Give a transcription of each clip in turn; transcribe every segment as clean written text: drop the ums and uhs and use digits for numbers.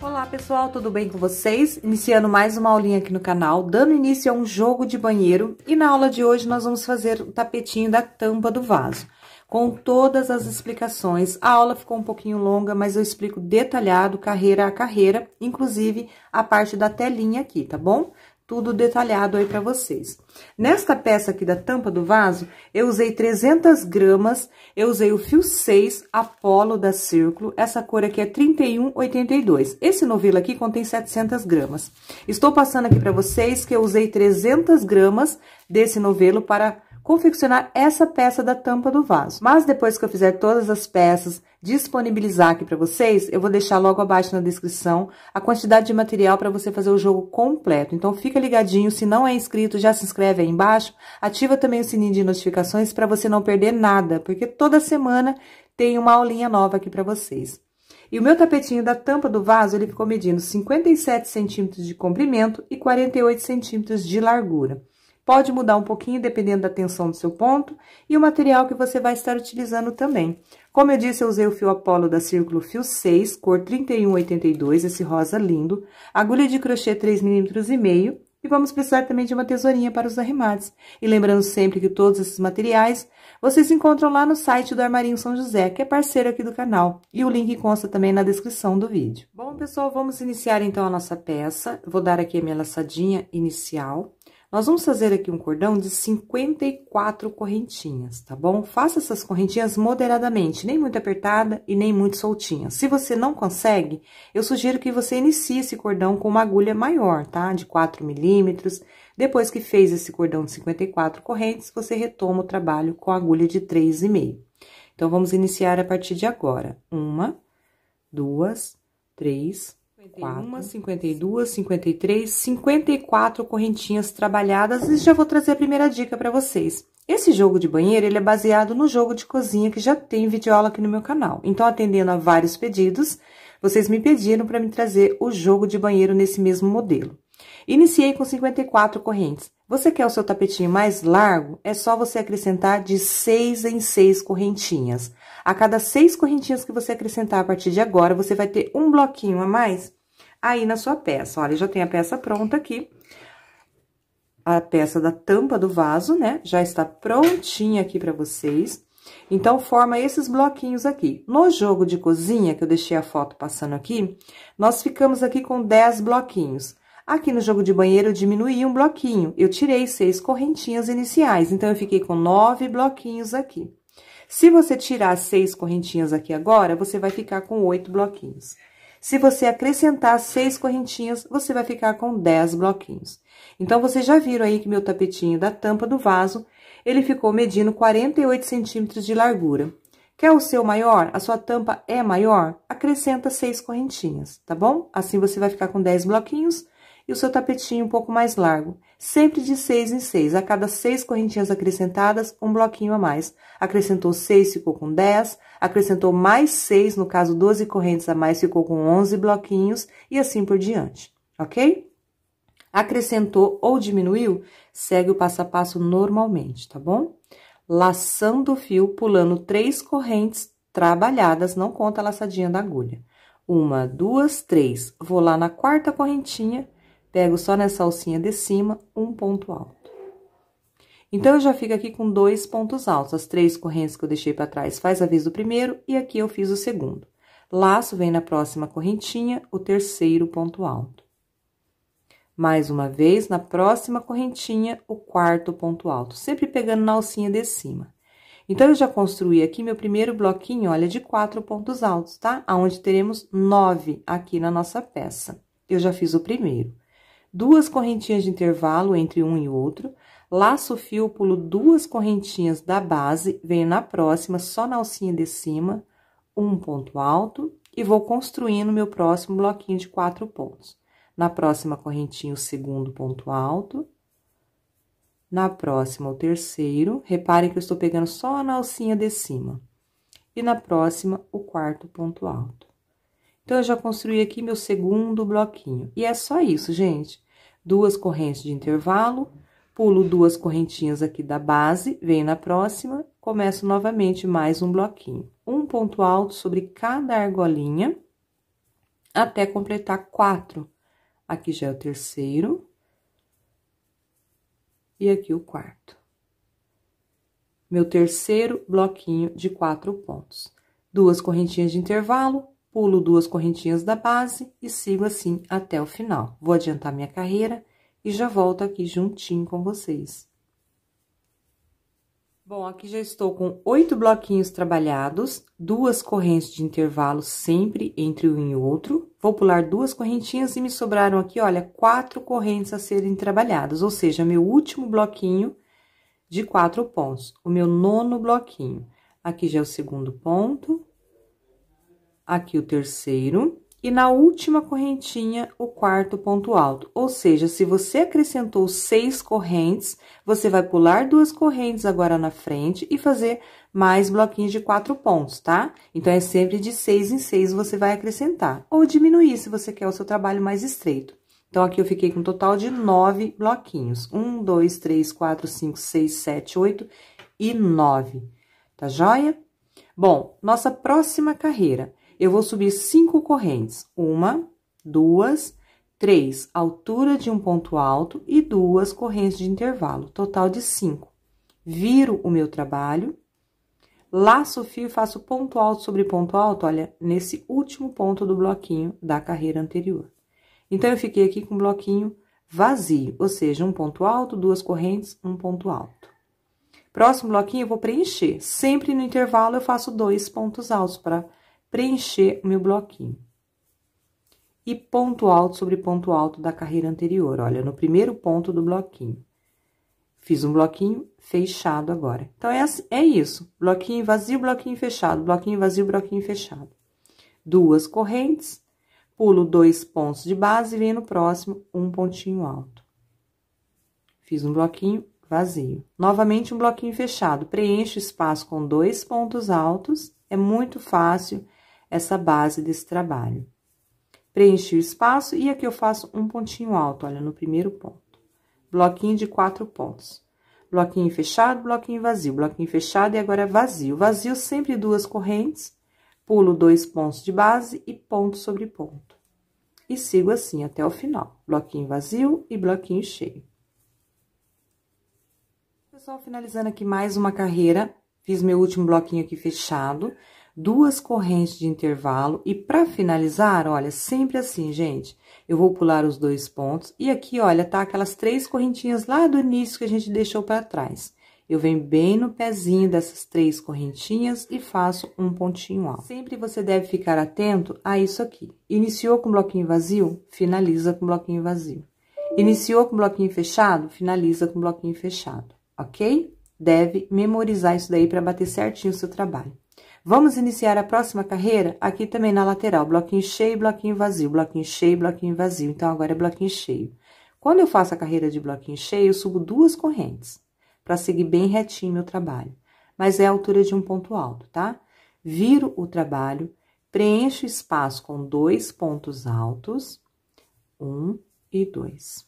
Olá pessoal, tudo bem com vocês? Iniciando mais uma aulinha aqui no canal, dando início a um jogo de banheiro. E na aula de hoje nós vamos fazer o tapetinho da tampa do vaso, com todas as explicações. A aula ficou um pouquinho longa, mas eu explico detalhado, carreira a carreira, inclusive a parte da telinha aqui, tá bom? Tudo detalhado aí pra vocês. Nesta peça aqui da tampa do vaso, eu usei 300 gramas, eu usei o fio 6 Apollo da Círculo, essa cor aqui é 3182. Esse novelo aqui contém 700 gramas. Estou passando aqui pra vocês que eu usei 300 gramas desse novelo para confeccionar essa peça da tampa do vaso. Mas depois que eu fizer todas as peças, disponibilizar aqui para vocês, eu vou deixar logo abaixo na descrição a quantidade de material para você fazer o jogo completo. Então, fica ligadinho, se não é inscrito, já se inscreve aí embaixo, ativa também o sininho de notificações para você não perder nada, porque toda semana tem uma aulinha nova aqui para vocês. E o meu tapetinho da tampa do vaso, ele ficou medindo 57 centímetros de comprimento e 48 centímetros de largura. Pode mudar um pouquinho dependendo da tensão do seu ponto e o material que você vai estar utilizando também. Como eu disse, eu usei o fio Apollo da Círculo fio 6, cor 3182, esse rosa lindo, agulha de crochê 3,5 mm e vamos precisar também de uma tesourinha para os arremates. E lembrando sempre que todos esses materiais vocês encontram lá no site do Armarinho São José, que é parceiro aqui do canal, e o link consta também na descrição do vídeo. Bom, pessoal, vamos iniciar então a nossa peça. Vou dar aqui a minha laçadinha inicial. Nós vamos fazer aqui um cordão de 54 correntinhas, tá bom? Faça essas correntinhas moderadamente, nem muito apertada e nem muito soltinha. Se você não consegue, eu sugiro que você inicie esse cordão com uma agulha maior, tá? De 4 milímetros. Depois que fez esse cordão de 54 correntes, você retoma o trabalho com a agulha de 3,5. Então, vamos iniciar a partir de agora. 1, 2, 3, 51, 52, 53, 54 correntinhas trabalhadas e já vou trazer a primeira dica para vocês. Esse jogo de banheiro, ele é baseado no jogo de cozinha que já tem videoaula aqui no meu canal. Então, atendendo a vários pedidos, vocês me pediram para me trazer o jogo de banheiro nesse mesmo modelo. Iniciei com 54 correntes. Você quer o seu tapetinho mais largo? É só você acrescentar de 6 em 6 correntinhas. A cada 6 correntinhas que você acrescentar a partir de agora, você vai ter um bloquinho a mais aí na sua peça. Olha, já tem a peça pronta aqui. A peça da tampa do vaso, né? Já está prontinha aqui para vocês. Então, forma esses bloquinhos aqui. No jogo de cozinha, que eu deixei a foto passando aqui, nós ficamos aqui com 10 bloquinhos. Aqui no jogo de banheiro, eu diminuí um bloquinho. Eu tirei 6 correntinhas iniciais, então, eu fiquei com 9 bloquinhos aqui. Se você tirar 6 correntinhas aqui agora, você vai ficar com 8 bloquinhos. Se você acrescentar 6 correntinhas, você vai ficar com 10 bloquinhos. Então, vocês já viram aí que meu tapetinho da tampa do vaso, ele ficou medindo 48 centímetros de largura. Quer o seu maior? A sua tampa é maior? Acrescenta 6 correntinhas, tá bom? Assim, você vai ficar com 10 bloquinhos e o seu tapetinho um pouco mais largo. Sempre de 6 em 6. A cada 6 correntinhas acrescentadas, um bloquinho a mais. Acrescentou 6, ficou com 10. Acrescentou mais 6, no caso, 12 correntes a mais, ficou com 11 bloquinhos. E assim por diante, ok? Acrescentou ou diminuiu, segue o passo a passo normalmente, tá bom? Laçando o fio, pulando 3 correntes trabalhadas, não conta a laçadinha da agulha. 1, 2, 3. Vou lá na 4ª correntinha. Pego só nessa alcinha de cima, um ponto alto. Então, eu já fico aqui com 2 pontos altos. As 3 correntes que eu deixei para trás faz a vez do primeiro e aqui eu fiz o segundo. Laço, vem na próxima correntinha, o 3º ponto alto. Mais uma vez, na próxima correntinha, o 4º ponto alto, sempre pegando na alcinha de cima. Então, eu já construí aqui meu primeiro bloquinho, olha, de 4 pontos altos, tá? Aonde teremos 9 aqui na nossa peça. Eu já fiz o primeiro. 2 correntinhas de intervalo entre um e outro, laço o fio, pulo 2 correntinhas da base, venho na próxima, só na alcinha de cima, um ponto alto, e vou construindo meu próximo bloquinho de 4 pontos. Na próxima correntinha, o 2º ponto alto, na próxima, o 3º, reparem que eu estou pegando só na alcinha de cima, e na próxima, o 4º ponto alto. Então, eu já construí aqui meu 2º bloquinho, e é só isso, gente. 2 correntes de intervalo, pulo 2 correntinhas aqui da base, venho na próxima, começo novamente mais um bloquinho. Um ponto alto sobre cada argolinha, até completar 4. Aqui já é o terceiro. E aqui o quarto. Meu terceiro bloquinho de 4 pontos. 2 correntinhas de intervalo, pulo 2 correntinhas da base e sigo assim até o final. Vou adiantar minha carreira e já volto aqui juntinho com vocês. Bom, aqui já estou com 8 bloquinhos trabalhados, 2 correntes de intervalo sempre entre um e outro. Vou pular 2 correntinhas e me sobraram aqui, olha, 4 correntes a serem trabalhadas, ou seja, meu último bloquinho de 4 pontos, o meu 9º bloquinho. Aqui já é o segundo ponto, aqui o terceiro, e na última correntinha, o 4º ponto alto. Ou seja, se você acrescentou 6 correntes, você vai pular 2 correntes agora na frente e fazer mais bloquinhos de 4 pontos, tá? Então, é sempre de 6 em 6 você vai acrescentar. Ou diminuir, se você quer o seu trabalho mais estreito. Então, aqui eu fiquei com um total de 9 bloquinhos. 1, 2, 3, 4, 5, 6, 7, 8 e 9. Tá joia? Bom, nossa próxima carreira. Eu vou subir 5 correntes. 1, 2, 3, altura de um ponto alto e 2 correntes de intervalo, total de 5. Viro o meu trabalho, laço o fio e faço ponto alto sobre ponto alto, olha, nesse último ponto do bloquinho da carreira anterior. Então, eu fiquei aqui com um bloquinho vazio, ou seja, um ponto alto, 2 correntes, um ponto alto. Próximo bloquinho, eu vou preencher. Sempre no intervalo, eu faço 2 pontos altos para preencher o meu bloquinho. E ponto alto sobre ponto alto da carreira anterior, olha, no primeiro ponto do bloquinho. Fiz um bloquinho fechado agora. Então, é isso, bloquinho vazio, bloquinho fechado, bloquinho vazio, bloquinho fechado. 2 correntes, pulo 2 pontos de base e venho no próximo, um pontinho alto. Fiz um bloquinho vazio. Novamente, um bloquinho fechado, preencho o espaço com 2 pontos altos, é muito fácil essa base desse trabalho. Preenchi o espaço e aqui eu faço um pontinho alto, olha, no primeiro ponto. Bloquinho de 4 pontos. Bloquinho fechado, bloquinho vazio, bloquinho fechado e agora vazio. Vazio sempre 2 correntes, pulo 2 pontos de base e ponto sobre ponto. E sigo assim até o final. Bloquinho vazio e bloquinho cheio. Pessoal, finalizando aqui mais uma carreira, fiz meu último bloquinho aqui fechado. 2 correntes de intervalo e para finalizar, olha, sempre assim, gente, eu vou pular os 2 pontos e aqui, olha, tá aquelas 3 correntinhas lá do início que a gente deixou para trás. Eu venho bem no pezinho dessas 3 correntinhas e faço um pontinho alto. Sempre você deve ficar atento a isso aqui. Iniciou com bloquinho vazio, finaliza com bloquinho vazio. Iniciou com bloquinho fechado, finaliza com bloquinho fechado, ok? Deve memorizar isso daí para bater certinho o seu trabalho. Vamos iniciar a próxima carreira aqui também na lateral, bloquinho cheio, bloquinho vazio, bloquinho cheio, bloquinho vazio. Então, agora é bloquinho cheio. Quando eu faço a carreira de bloquinho cheio, eu subo 2 correntes, para seguir bem retinho meu trabalho. Mas é a altura de um ponto alto, tá? Viro o trabalho, preencho o espaço com 2 pontos altos, 1 e 2.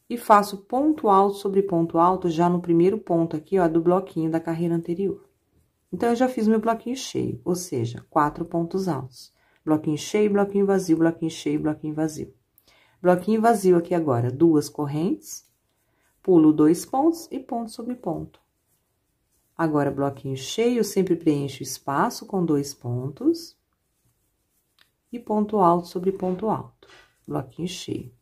E faço ponto alto sobre ponto alto já no primeiro ponto aqui, ó, do bloquinho da carreira anterior. Então, eu já fiz meu bloquinho cheio, ou seja, 4 pontos altos. Bloquinho cheio, bloquinho vazio, bloquinho cheio, bloquinho vazio. Bloquinho vazio aqui agora, 2 correntes, pulo 2 pontos e ponto sobre ponto. Agora, bloquinho cheio, sempre preencho o espaço com 2 pontos. E ponto alto sobre ponto alto, bloquinho cheio.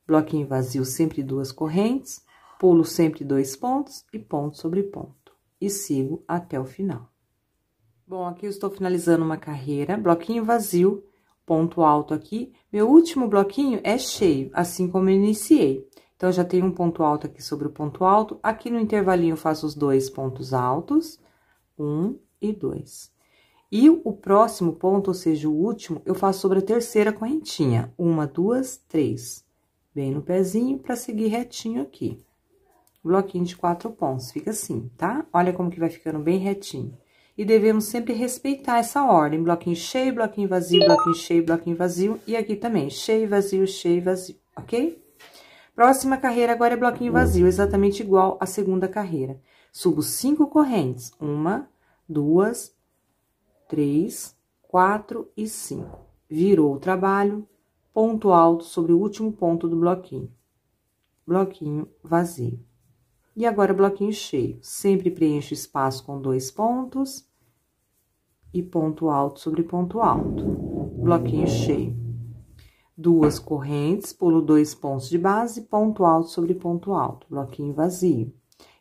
Bloquinho vazio, sempre 2 correntes, pulo sempre 2 pontos e ponto sobre ponto. E sigo até o final. Bom, aqui eu estou finalizando uma carreira, bloquinho vazio, ponto alto aqui. Meu último bloquinho é cheio, assim como eu iniciei. Então, eu já tenho um ponto alto aqui sobre o ponto alto. Aqui no intervalinho, eu faço os 2 pontos altos, 1 e 2. E o próximo ponto, ou seja, o último, eu faço sobre a terceira correntinha. 1, 2, 3. Bem no pezinho, para seguir retinho aqui. Bloquinho de 4 pontos, fica assim, tá? Olha como que vai ficando bem retinho. E devemos sempre respeitar essa ordem, bloquinho cheio, bloquinho vazio, bloquinho cheio, bloquinho vazio. E aqui também, cheio, vazio, ok? Próxima carreira agora é bloquinho vazio, exatamente igual à segunda carreira. Subo 5 correntes, 1, 2, 3, 4 e 5. virou o trabalho, ponto alto sobre o último ponto do bloquinho. Bloquinho vazio. E agora, bloquinho cheio. Sempre preencho o espaço com 2 pontos e ponto alto sobre ponto alto. Bloquinho cheio. 2 correntes, pulo 2 pontos de base, ponto alto sobre ponto alto. Bloquinho vazio.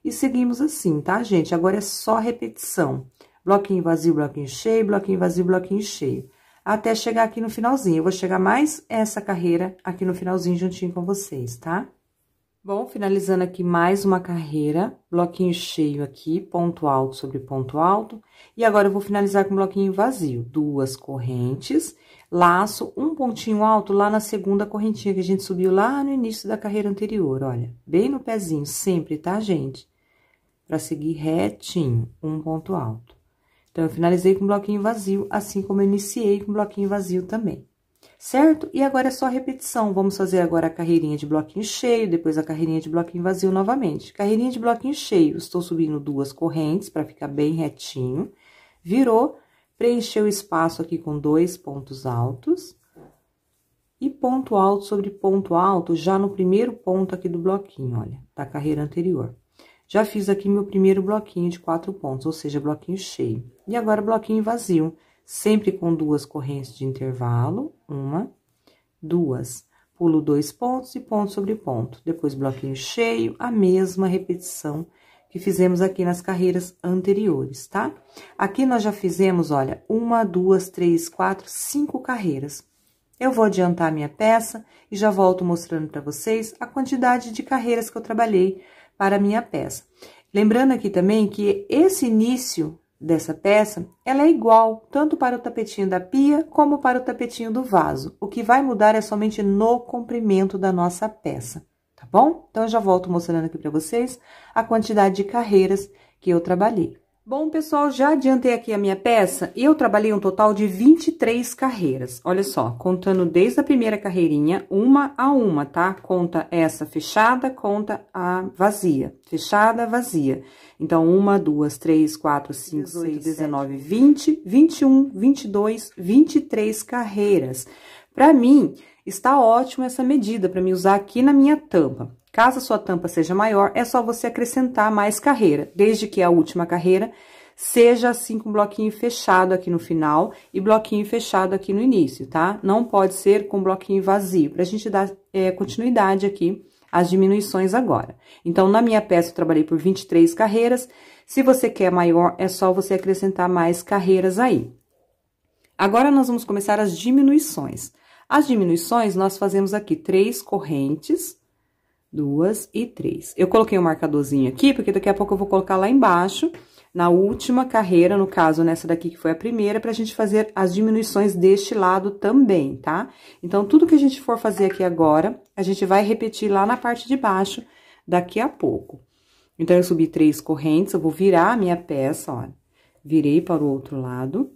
E seguimos assim, tá, gente? Agora é só repetição. Bloquinho vazio, bloquinho cheio, bloquinho vazio, bloquinho cheio. Até chegar aqui no finalzinho. Eu vou chegar mais essa carreira aqui no finalzinho juntinho com vocês, tá? Bom, finalizando aqui mais uma carreira, bloquinho cheio aqui, ponto alto sobre ponto alto. E agora, eu vou finalizar com bloquinho vazio. 2 correntes, laço um pontinho alto lá na segunda correntinha que a gente subiu lá no início da carreira anterior, olha. Bem no pezinho, sempre, tá, gente? Pra seguir retinho, um ponto alto. Então, eu finalizei com bloquinho vazio, assim como eu iniciei com bloquinho vazio também. Certo? E agora é só repetição. Vamos fazer agora a carreirinha de bloquinho cheio, depois a carreirinha de bloquinho vazio novamente. Carreirinha de bloquinho cheio, estou subindo 2 correntes para ficar bem retinho. Virou, preencheu o espaço aqui com 2 pontos altos. E ponto alto sobre ponto alto já no primeiro ponto aqui do bloquinho, olha, da carreira anterior. Já fiz aqui meu primeiro bloquinho de 4 pontos, ou seja, bloquinho cheio. E agora, bloquinho vazio. Sempre com 2 correntes de intervalo, 1, 2, pulo 2 pontos e ponto sobre ponto. Depois, bloquinho cheio, a mesma repetição que fizemos aqui nas carreiras anteriores, tá? Aqui nós já fizemos, olha, 1, 2, 3, 4, 5 carreiras. Eu vou adiantar a minha peça e já volto mostrando para vocês a quantidade de carreiras que eu trabalhei para a minha peça. Lembrando aqui também que esse início dessa peça, ela é igual tanto para o tapetinho da pia como para o tapetinho do vaso. O que vai mudar é somente no comprimento da nossa peça, tá bom? Então, eu já volto mostrando aqui para vocês a quantidade de carreiras que eu trabalhei. Bom, pessoal, já adiantei aqui a minha peça e eu trabalhei um total de 23 carreiras. Olha só, contando desde a primeira carreirinha, uma a uma, tá? Conta essa fechada, conta a vazia. Fechada, vazia. Então, 1, 2, 3, 4, 5, 6, 19, 20, 21, 22, 23 carreiras. Pra mim, está ótimo essa medida para me usar aqui na minha tampa. Caso a sua tampa seja maior, é só você acrescentar mais carreira, desde que a última carreira seja assim com bloquinho fechado aqui no final e bloquinho fechado aqui no início, tá? Não pode ser com bloquinho vazio, pra gente dar continuidade aqui às diminuições agora. Então, na minha peça, eu trabalhei por 23 carreiras. Se você quer maior, é só você acrescentar mais carreiras aí. Agora, nós vamos começar as diminuições. As diminuições, nós fazemos aqui 3 correntes, 2 e 3. Eu coloquei um marcadorzinho aqui, porque daqui a pouco eu vou colocar lá embaixo, na última carreira, no caso, nessa daqui que foi a primeira, pra gente fazer as diminuições deste lado também, tá? Então, tudo que a gente for fazer aqui agora, a gente vai repetir lá na parte de baixo daqui a pouco. Então, eu subi 3 correntes, eu vou virar a minha peça, ó. Virei para o outro lado.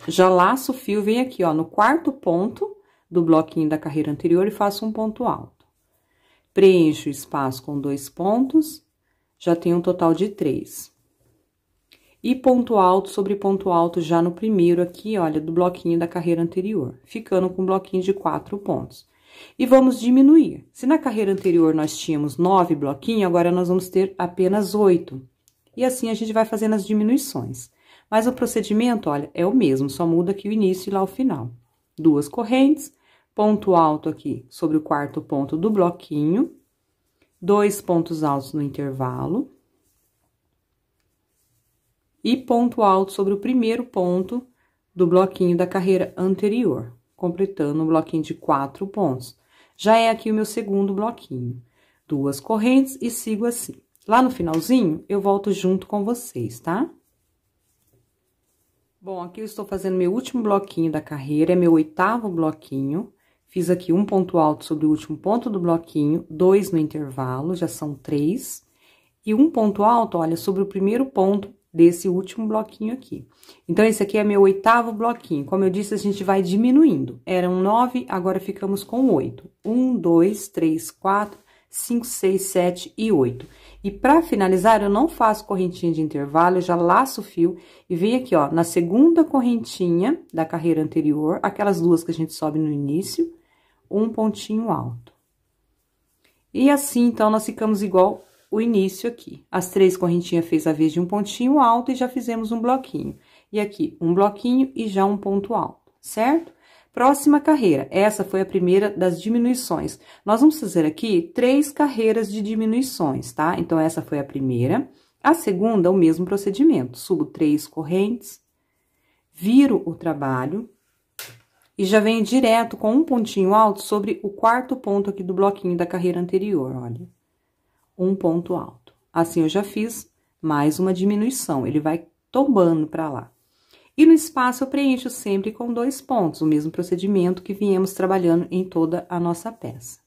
Já laço o fio, vem aqui, ó, no 4º ponto do bloquinho da carreira anterior e faço um ponto alto. Preencho o espaço com 2 pontos, já tenho um total de 3. E ponto alto sobre ponto alto já no primeiro aqui, olha, do bloquinho da carreira anterior, ficando com um bloquinho de 4 pontos. E vamos diminuir. Se na carreira anterior nós tínhamos 9 bloquinhos, agora nós vamos ter apenas 8. E assim a gente vai fazendo as diminuições. Mas o procedimento, olha, é o mesmo, só muda aqui o início e lá o final. 2 correntes, ponto alto aqui sobre o 4º ponto do bloquinho, 2 pontos altos no intervalo, e ponto alto sobre o primeiro ponto do bloquinho da carreira anterior, completando um bloquinho de 4 pontos. Já é aqui o meu segundo bloquinho. 2 correntes e sigo assim. Lá no finalzinho, eu volto junto com vocês, tá? Bom, aqui eu estou fazendo meu último bloquinho da carreira, é meu 8º bloquinho. Fiz aqui um ponto alto sobre o último ponto do bloquinho, 2 no intervalo, já são 3. E um ponto alto, olha, sobre o primeiro ponto desse último bloquinho aqui. Então, esse aqui é meu 8º bloquinho. Como eu disse, a gente vai diminuindo. Eram 9, agora ficamos com 8. 1, 2, 3, 4, 5, 6, 7 e 8. E para finalizar, eu não faço correntinha de intervalo, eu já laço o fio e venho aqui, ó, na segunda correntinha da carreira anterior, aquelas duas que a gente sobe no início, um pontinho alto. E assim, então, nós ficamos igual o início aqui. As 3 correntinhas fez a vez de um pontinho alto e já fizemos um bloquinho. E aqui, um bloquinho e já um ponto alto, certo? Próxima carreira, essa foi a primeira das diminuições. Nós vamos fazer aqui 3 carreiras de diminuições, tá? Então, essa foi a primeira. A segunda, o mesmo procedimento. Subo 3 correntes, viro o trabalho e já venho direto com um pontinho alto sobre o 4º ponto aqui do bloquinho da carreira anterior, olha. Um ponto alto. Assim, eu já fiz mais uma diminuição, ele vai tombando pra lá. E no espaço, eu preencho sempre com 2 pontos, o mesmo procedimento que viemos trabalhando em toda a nossa peça.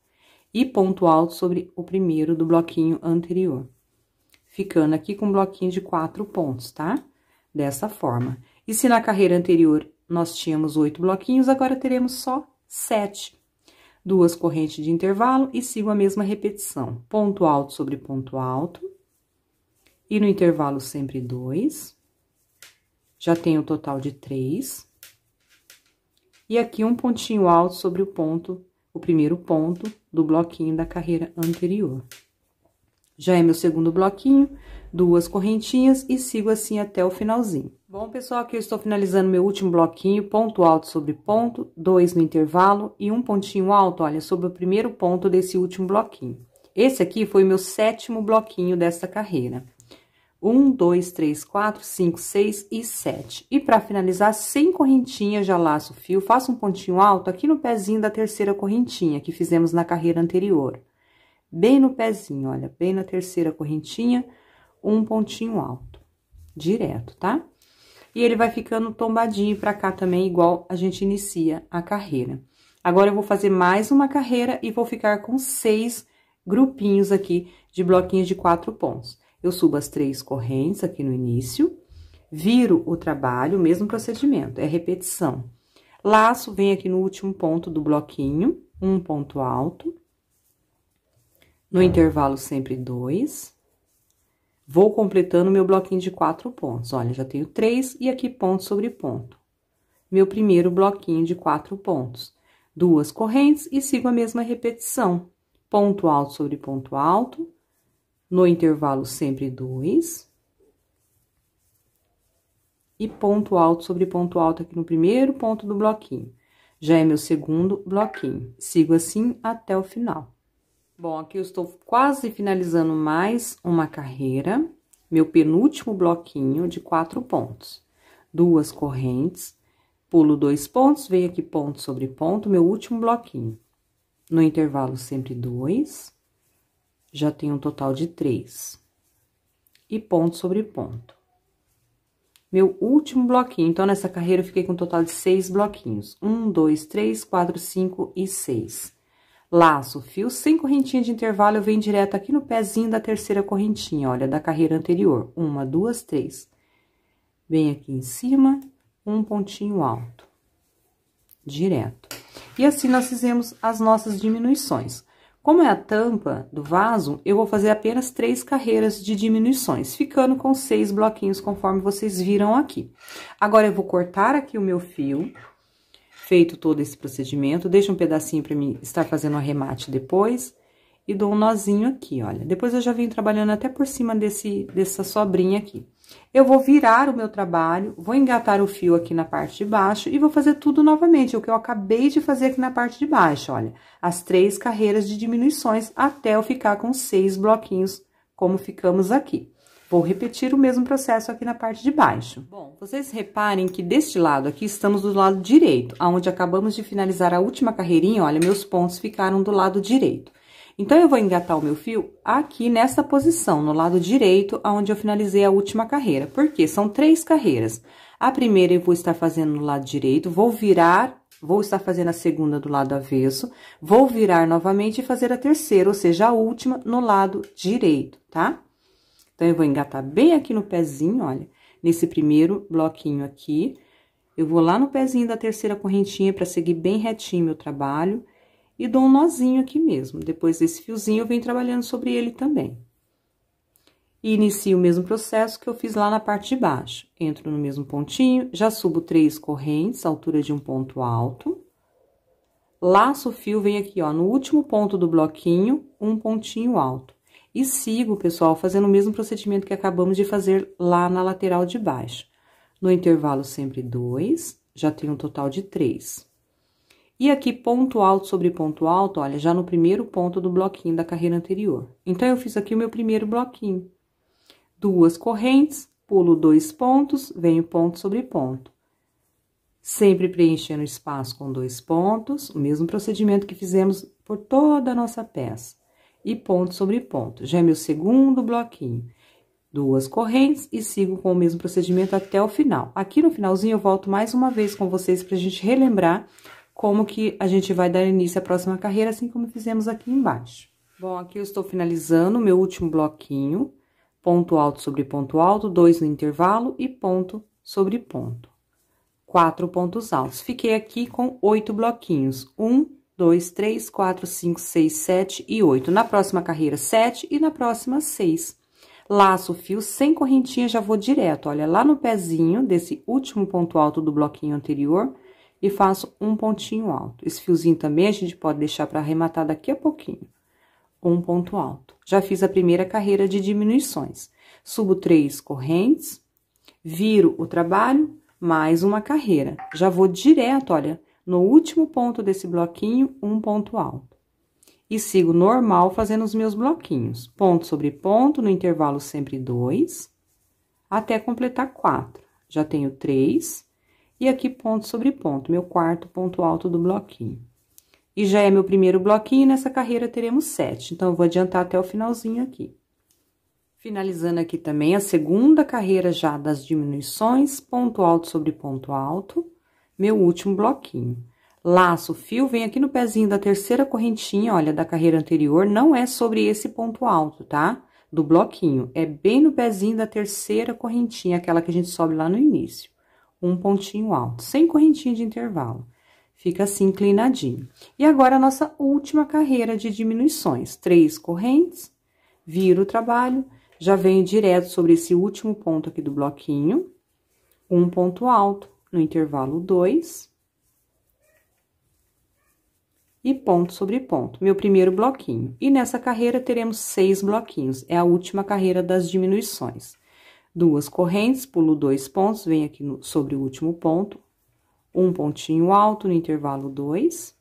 E ponto alto sobre o primeiro do bloquinho anterior. Ficando aqui com um bloquinho de 4 pontos, tá? Dessa forma. E se na carreira anterior nós tínhamos 8 bloquinhos, agora teremos só 7. 2 correntes de intervalo e sigo a mesma repetição. Ponto alto sobre ponto alto. E no intervalo sempre 2. Já tenho o total de 3. E aqui um pontinho alto sobre o ponto, o primeiro ponto do bloquinho da carreira anterior. Já é meu segundo bloquinho, 2 correntinhas e sigo assim até o finalzinho. Bom, pessoal, aqui eu estou finalizando meu último bloquinho, ponto alto sobre ponto, 2 no intervalo e um pontinho alto, olha, sobre o primeiro ponto desse último bloquinho. Esse aqui foi meu 7º bloquinho dessa carreira. 1, 2, 3, 4, 5, 6 e 7. E para finalizar, sem correntinha, já laço o fio, faço um pontinho alto aqui no pezinho da 3ª correntinha, que fizemos na carreira anterior. Bem no pezinho, olha, bem na 3ª correntinha, um pontinho alto, direto, tá? E ele vai ficando tombadinho pra cá também, igual a gente inicia a carreira. Agora, eu vou fazer mais uma carreira e vou ficar com 6 grupinhos aqui de bloquinhos de 4 pontos. Eu subo as 3 correntes aqui no início, viro o trabalho, o mesmo procedimento, é repetição. Laço, venho aqui no último ponto do bloquinho, um ponto alto. No intervalo, sempre 2. Vou completando meu bloquinho de 4 pontos. Olha, já tenho 3 e aqui ponto sobre ponto. Meu primeiro bloquinho de 4 pontos. 2 correntes e sigo a mesma repetição. Ponto alto sobre ponto alto. No intervalo, sempre 2. E ponto alto sobre ponto alto aqui no primeiro ponto do bloquinho. Já é meu segundo bloquinho. Sigo assim até o final. Bom, aqui eu estou quase finalizando mais uma carreira. Meu penúltimo bloquinho de 4 pontos. 2 correntes. Pulo 2 pontos, venho aqui ponto sobre ponto, meu último bloquinho. No intervalo, sempre 2. Já tenho um total de 3. E ponto sobre ponto. Meu último bloquinho. Então, nessa carreira, eu fiquei com um total de 6 bloquinhos. 1, 2, 3, 4, 5 e 6. Laço o fio, sem correntinha de intervalo, eu venho direto aqui no pezinho da 3ª correntinha, olha, da carreira anterior. 1, 2, 3. Venho aqui em cima, um pontinho alto. Direto. E assim, nós fizemos as nossas diminuições. Como é a tampa do vaso, eu vou fazer apenas 3 carreiras de diminuições, ficando com 6 bloquinhos, conforme vocês viram aqui. Agora, eu vou cortar aqui o meu fio, feito todo esse procedimento, deixo um pedacinho para mim estar fazendo o arremate depois, e dou um nozinho aqui, olha. Depois, eu já venho trabalhando até por cima dessa sobrinha aqui. Eu vou virar o meu trabalho, vou engatar o fio aqui na parte de baixo e vou fazer tudo novamente, o que eu acabei de fazer aqui na parte de baixo, olha. As 3 carreiras de diminuições até eu ficar com 6 bloquinhos, como ficamos aqui. Vou repetir o mesmo processo aqui na parte de baixo. Bom, vocês reparem que deste lado aqui estamos do lado direito, aonde acabamos de finalizar a última carreirinha, olha, meus pontos ficaram do lado direito. Então, eu vou engatar o meu fio aqui nessa posição, no lado direito, onde eu finalizei a última carreira. Por quê? São 3 carreiras. A primeira eu vou estar fazendo no lado direito, vou virar, vou estar fazendo a segunda do lado avesso, vou virar novamente e fazer a terceira, ou seja, a última no lado direito, tá? Então, eu vou engatar bem aqui no pezinho, olha, nesse primeiro bloquinho aqui. Eu vou lá no pezinho da 3ª correntinha para seguir bem retinho meu trabalho. e dou um nozinho aqui mesmo. Depois desse fiozinho, eu venho trabalhando sobre ele também. E inicio o mesmo processo que eu fiz lá na parte de baixo. Entro no mesmo pontinho, já subo 3 correntes, altura de um ponto alto. Laço o fio, venho aqui, ó, no último ponto do bloquinho, um pontinho alto. E sigo, pessoal, fazendo o mesmo procedimento que acabamos de fazer lá na lateral de baixo. No intervalo, sempre 2, já tenho um total de 3. E aqui, ponto alto sobre ponto alto, olha, já no primeiro ponto do bloquinho da carreira anterior. Então, eu fiz aqui o meu primeiro bloquinho. 2 correntes, pulo 2 pontos, venho ponto sobre ponto. Sempre preenchendo o espaço com 2 pontos, o mesmo procedimento que fizemos por toda a nossa peça. E ponto sobre ponto. Já é meu segundo bloquinho. 2 correntes e sigo com o mesmo procedimento até o final. Aqui no finalzinho eu volto mais uma vez com vocês pra gente relembrar como que a gente vai dar início à próxima carreira, assim como fizemos aqui embaixo. Bom, aqui eu estou finalizando o meu último bloquinho. Ponto alto sobre ponto alto, 2 no intervalo e ponto sobre ponto. 4 pontos altos. Fiquei aqui com 8 bloquinhos. 1, 2, 3, 4, 5, 6, 7 e 8. Na próxima carreira, 7 e na próxima, 6. Laço o fio sem correntinha, já vou direto, olha, lá no pezinho desse último ponto alto do bloquinho anterior e faço um pontinho alto. Esse fiozinho também a gente pode deixar para arrematar daqui a pouquinho. Um ponto alto. Já fiz a primeira carreira de diminuições. Subo 3 correntes, viro o trabalho, mais uma carreira. Já vou direto, olha, no último ponto desse bloquinho, um ponto alto. E sigo normal fazendo os meus bloquinhos. Ponto sobre ponto, no intervalo sempre 2, até completar 4. Já tenho 3, e aqui ponto sobre ponto, meu quarto ponto alto do bloquinho. E já é meu primeiro bloquinho, e nessa carreira teremos 7. Então, eu vou adiantar até o finalzinho aqui. Finalizando aqui também a segunda carreira já das diminuições, ponto alto sobre ponto alto, meu último bloquinho. Laço o fio, vem aqui no pezinho da terceira correntinha, olha, da carreira anterior, não é sobre esse ponto alto, tá? Do bloquinho, é bem no pezinho da terceira correntinha, aquela que a gente sobe lá no início. Um pontinho alto, sem correntinha de intervalo. Fica assim, inclinadinho. E agora, a nossa última carreira de diminuições. 3 correntes, viro o trabalho, já venho direto sobre esse último ponto aqui do bloquinho. Um ponto alto, no intervalo 2. E ponto sobre ponto, meu primeiro bloquinho. E nessa carreira, teremos 6 bloquinhos. É a última carreira das diminuições. 2 correntes, pulo 2 pontos, venho aqui sobre o último ponto. Um pontinho alto no intervalo 2.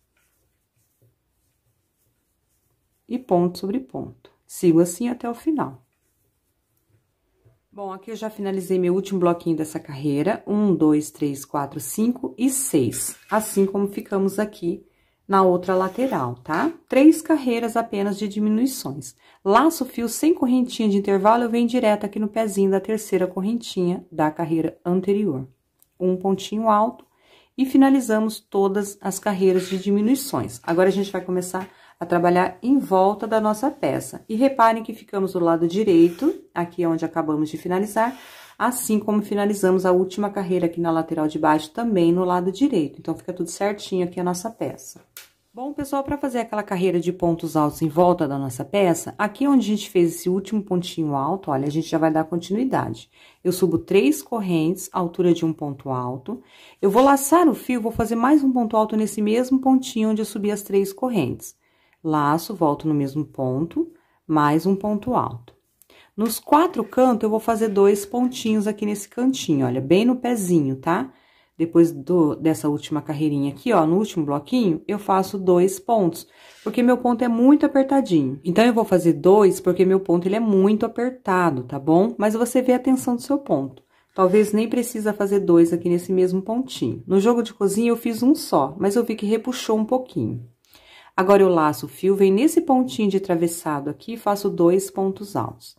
E ponto sobre ponto. Sigo assim até o final. Bom, aqui eu já finalizei meu último bloquinho dessa carreira. 1, 2, 3, 4, 5 e 6. Assim como ficamos aqui na outra lateral, tá? 3 carreiras apenas de diminuições. Laço o fio sem correntinha de intervalo, eu venho direto aqui no pezinho da terceira correntinha da carreira anterior. Um pontinho alto. E finalizamos todas as carreiras de diminuições. Agora, a gente vai começar a trabalhar em volta da nossa peça. E reparem que ficamos do lado direito, aqui é onde acabamos de finalizar, assim como finalizamos a última carreira aqui na lateral de baixo, também no lado direito. Então, fica tudo certinho aqui a nossa peça. Bom, pessoal, para fazer aquela carreira de pontos altos em volta da nossa peça, aqui onde a gente fez esse último pontinho alto, olha, a gente já vai dar continuidade. Eu subo 3 correntes, altura de um ponto alto. Eu vou laçar o fio, vou fazer mais um ponto alto nesse mesmo pontinho onde eu subi as 3 correntes. Laço, volto no mesmo ponto, mais um ponto alto. Nos 4 cantos, eu vou fazer 2 pontinhos aqui nesse cantinho, olha, bem no pezinho, tá? Depois dessa última carreirinha aqui, ó, no último bloquinho, eu faço 2 pontos, porque meu ponto é muito apertadinho. Então, eu vou fazer 2, porque meu ponto, ele é muito apertado, tá bom? Mas você vê a tensão do seu ponto. Talvez nem precisa fazer 2 aqui nesse mesmo pontinho. No jogo de cozinha, eu fiz um só, mas eu vi que repuxou um pouquinho. Agora, eu laço o fio, venho nesse pontinho de atravessado aqui e faço 2 pontos altos.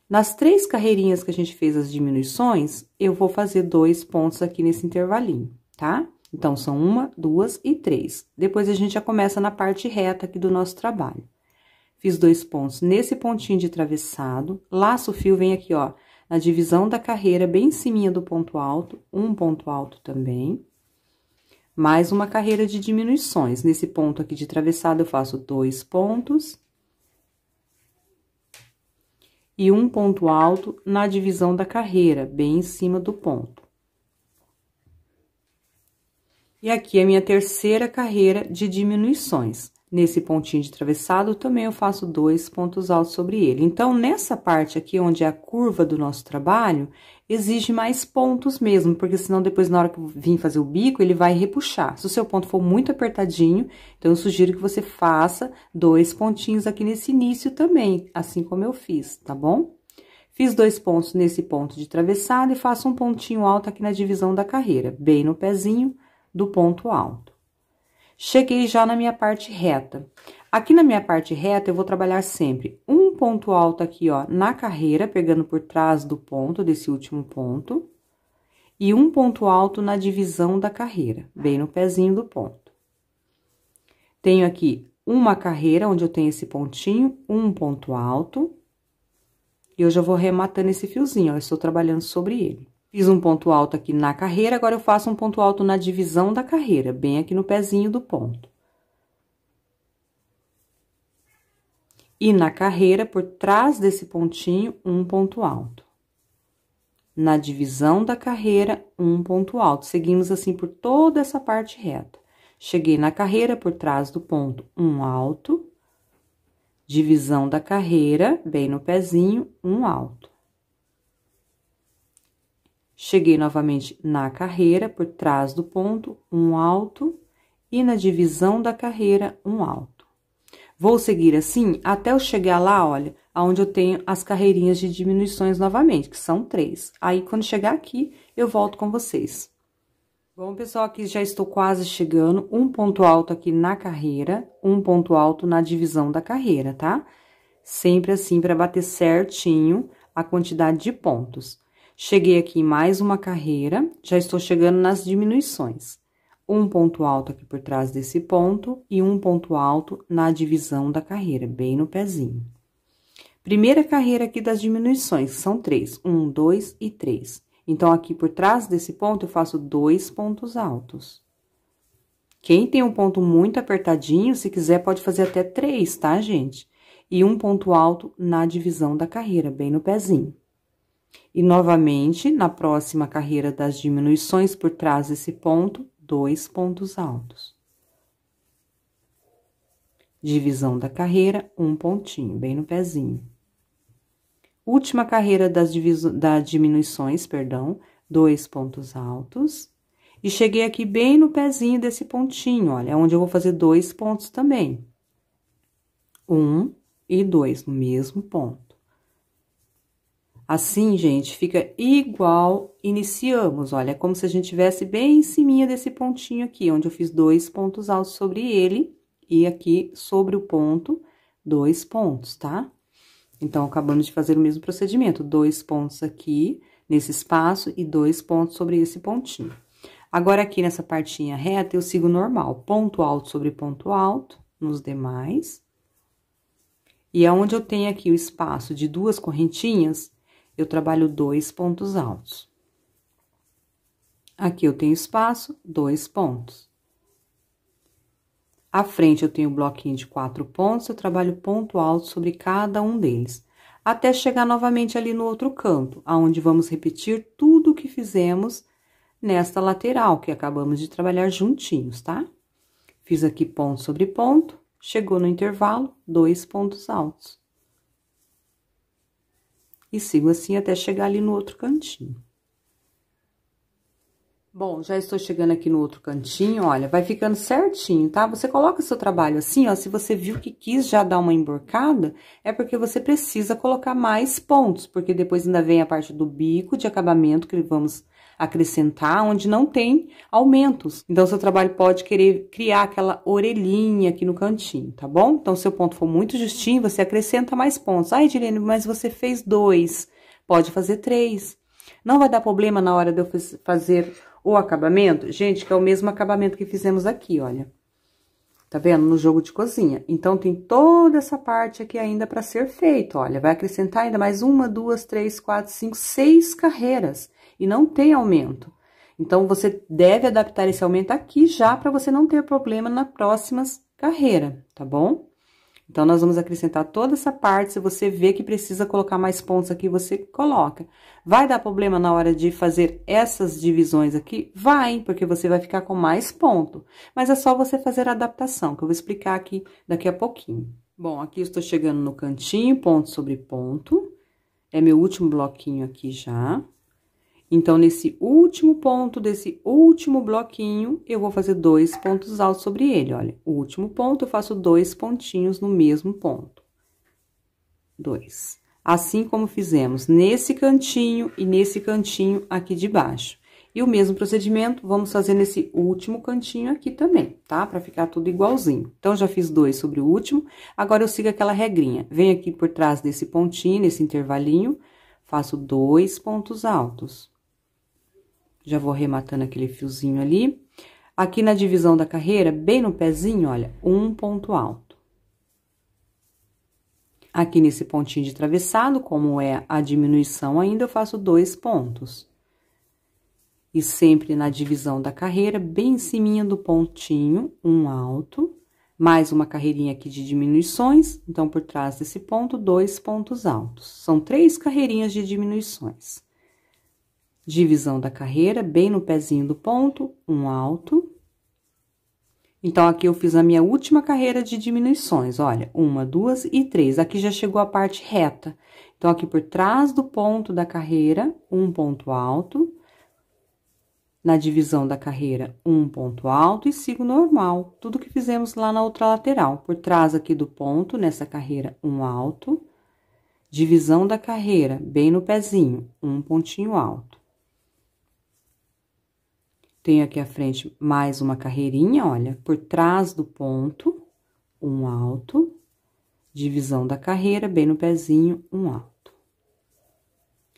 Nas 3 carreirinhas que a gente fez as diminuições, eu vou fazer 2 pontos aqui nesse intervalinho, tá? Então, são 1, 2 e 3. Depois, a gente já começa na parte reta aqui do nosso trabalho. Fiz 2 pontos nesse pontinho de atravessado, laço o fio, vem aqui, ó, na divisão da carreira, bem em cima do ponto alto, um ponto alto também. Mais uma carreira de diminuições. Nesse ponto aqui de atravessado, eu faço 2 pontos. E um ponto alto na divisão da carreira, bem em cima do ponto. E aqui é a minha terceira carreira de diminuições. Nesse pontinho de atravessado, também eu faço 2 pontos altos sobre ele. Então, nessa parte aqui, onde é a curva do nosso trabalho, exige mais pontos mesmo, porque senão depois, na hora que eu vim fazer o bico, ele vai repuxar. Se o seu ponto for muito apertadinho, então eu sugiro que você faça 2 pontinhos aqui nesse início também, assim como eu fiz, tá bom? Fiz 2 pontos nesse ponto de atravessado e faço um pontinho alto aqui na divisão da carreira, bem no pezinho do ponto alto. Cheguei já na minha parte reta. Aqui na minha parte reta, eu vou trabalhar sempre um ponto alto aqui, ó, na carreira, pegando por trás do ponto, desse último ponto, e um ponto alto na divisão da carreira, bem no pezinho do ponto. Tenho aqui uma carreira, onde eu tenho esse pontinho, um ponto alto, e eu já vou rematando esse fiozinho, ó, eu estou trabalhando sobre ele. Fiz um ponto alto aqui na carreira, agora eu faço um ponto alto na divisão da carreira, bem aqui no pezinho do ponto. E na carreira, por trás desse pontinho, um ponto alto. Na divisão da carreira, um ponto alto. Seguimos assim por toda essa parte reta. Cheguei na carreira, por trás do ponto, um alto. Divisão da carreira, bem no pezinho, um alto. Cheguei novamente na carreira, por trás do ponto, um alto, e na divisão da carreira, um alto. Vou seguir assim até eu chegar lá, olha, aonde eu tenho as carreirinhas de diminuições novamente, que são 3. Aí, quando chegar aqui, eu volto com vocês. Bom, pessoal, aqui já estou quase chegando, um ponto alto aqui na carreira, um ponto alto na divisão da carreira, tá? Sempre assim, para bater certinho a quantidade de pontos. Cheguei aqui em mais uma carreira, já estou chegando nas diminuições. Um ponto alto aqui por trás desse ponto e um ponto alto na divisão da carreira, bem no pezinho. Primeira carreira aqui das diminuições, são 3, 1, 2 e 3. Então, aqui por trás desse ponto, eu faço 2 pontos altos. Quem tem um ponto muito apertadinho, se quiser, pode fazer até 3, tá, gente? E um ponto alto na divisão da carreira, bem no pezinho. E, novamente, na próxima carreira das diminuições, por trás desse ponto, 2 pontos altos. Divisão da carreira, um pontinho, bem no pezinho. Última carreira das diminuições, perdão, 2 pontos altos. E cheguei aqui bem no pezinho desse pontinho, olha, onde eu vou fazer 2 pontos também. 1 e 2, no mesmo ponto. Assim, gente, fica igual iniciamos, olha, é como se a gente tivesse bem em cima desse pontinho aqui, onde eu fiz 2 pontos altos sobre ele, e aqui sobre o ponto, 2 pontos, tá? Então, acabamos de fazer o mesmo procedimento, 2 pontos aqui, nesse espaço, e 2 pontos sobre esse pontinho. Agora, aqui nessa partinha reta, eu sigo normal, ponto alto sobre ponto alto, nos demais. E aonde eu tenho aqui o espaço de 2 correntinhas, eu trabalho 2 pontos altos. Aqui eu tenho espaço, 2 pontos. À frente, eu tenho o bloquinho de 4 pontos, eu trabalho ponto alto sobre cada um deles. Até chegar novamente ali no outro canto, aonde vamos repetir tudo o que fizemos nesta lateral, que acabamos de trabalhar juntinhos, tá? Fiz aqui ponto sobre ponto, chegou no intervalo, 2 pontos altos. E sigo assim até chegar ali no outro cantinho. Bom, já estou chegando aqui no outro cantinho, olha, vai ficando certinho, tá? Você coloca seu trabalho assim, ó, se você viu que quis já dar uma emborcada, é porque você precisa colocar mais pontos, porque depois ainda vem a parte do bico de acabamento que vamos acrescentar, onde não tem aumentos. Então, seu trabalho pode querer criar aquela orelhinha aqui no cantinho, tá bom? Então, se o ponto for muito justinho, você acrescenta mais pontos. Ai, Edilene, mas você fez 2, pode fazer 3. Não vai dar problema na hora de eu fazer o acabamento? Gente, que é o mesmo acabamento que fizemos aqui, olha. Tá vendo? No jogo de cozinha. Então, tem toda essa parte aqui ainda para ser feito, olha. Vai acrescentar ainda mais 1, 2, 3, 4, 5, 6 carreiras. E não tem aumento. Então, você deve adaptar esse aumento aqui já para você não ter problema nas próximas carreiras, tá bom? Então, nós vamos acrescentar toda essa parte. Se você vê que precisa colocar mais pontos aqui, você coloca. Vai dar problema na hora de fazer essas divisões aqui? Vai, porque você vai ficar com mais ponto. Mas é só você fazer a adaptação, que eu vou explicar aqui daqui a pouquinho. Bom, aqui eu estou chegando no cantinho, ponto sobre ponto. É meu último bloquinho aqui já. Então, nesse último ponto desse último bloquinho, eu vou fazer 2 pontos altos sobre ele, olha. O último ponto, eu faço 2 pontinhos no mesmo ponto. 2. Assim como fizemos nesse cantinho e nesse cantinho aqui de baixo. E o mesmo procedimento, vamos fazer nesse último cantinho aqui também, tá? Pra ficar tudo igualzinho. Então, já fiz 2 sobre o último, agora eu sigo aquela regrinha. Venho aqui por trás desse pontinho, nesse intervalinho, faço 2 pontos altos. Já vou arrematando aquele fiozinho ali. Aqui na divisão da carreira, bem no pezinho, olha, 1 ponto alto. Aqui nesse pontinho de atravessado, como é a diminuição ainda, eu faço 2 pontos. E sempre na divisão da carreira, bem em cima do pontinho, 1 alto. Mais uma carreirinha aqui de diminuições, então, por trás desse ponto, 2 pontos altos. São 3 carreirinhas de diminuições. Divisão da carreira, bem no pezinho do ponto, 1 alto. Então, aqui eu fiz a minha última carreira de diminuições, olha, 1, 2 e 3. Aqui já chegou a parte reta. Então, aqui por trás do ponto da carreira, 1 ponto alto. Na divisão da carreira, 1 ponto alto e sigo normal. Tudo que fizemos lá na outra lateral. Por trás aqui do ponto, nessa carreira, 1 alto. Divisão da carreira, bem no pezinho, 1 pontinho alto. Tenho aqui à frente mais uma carreirinha, olha, por trás do ponto, 1 alto, divisão da carreira, bem no pezinho, 1 alto.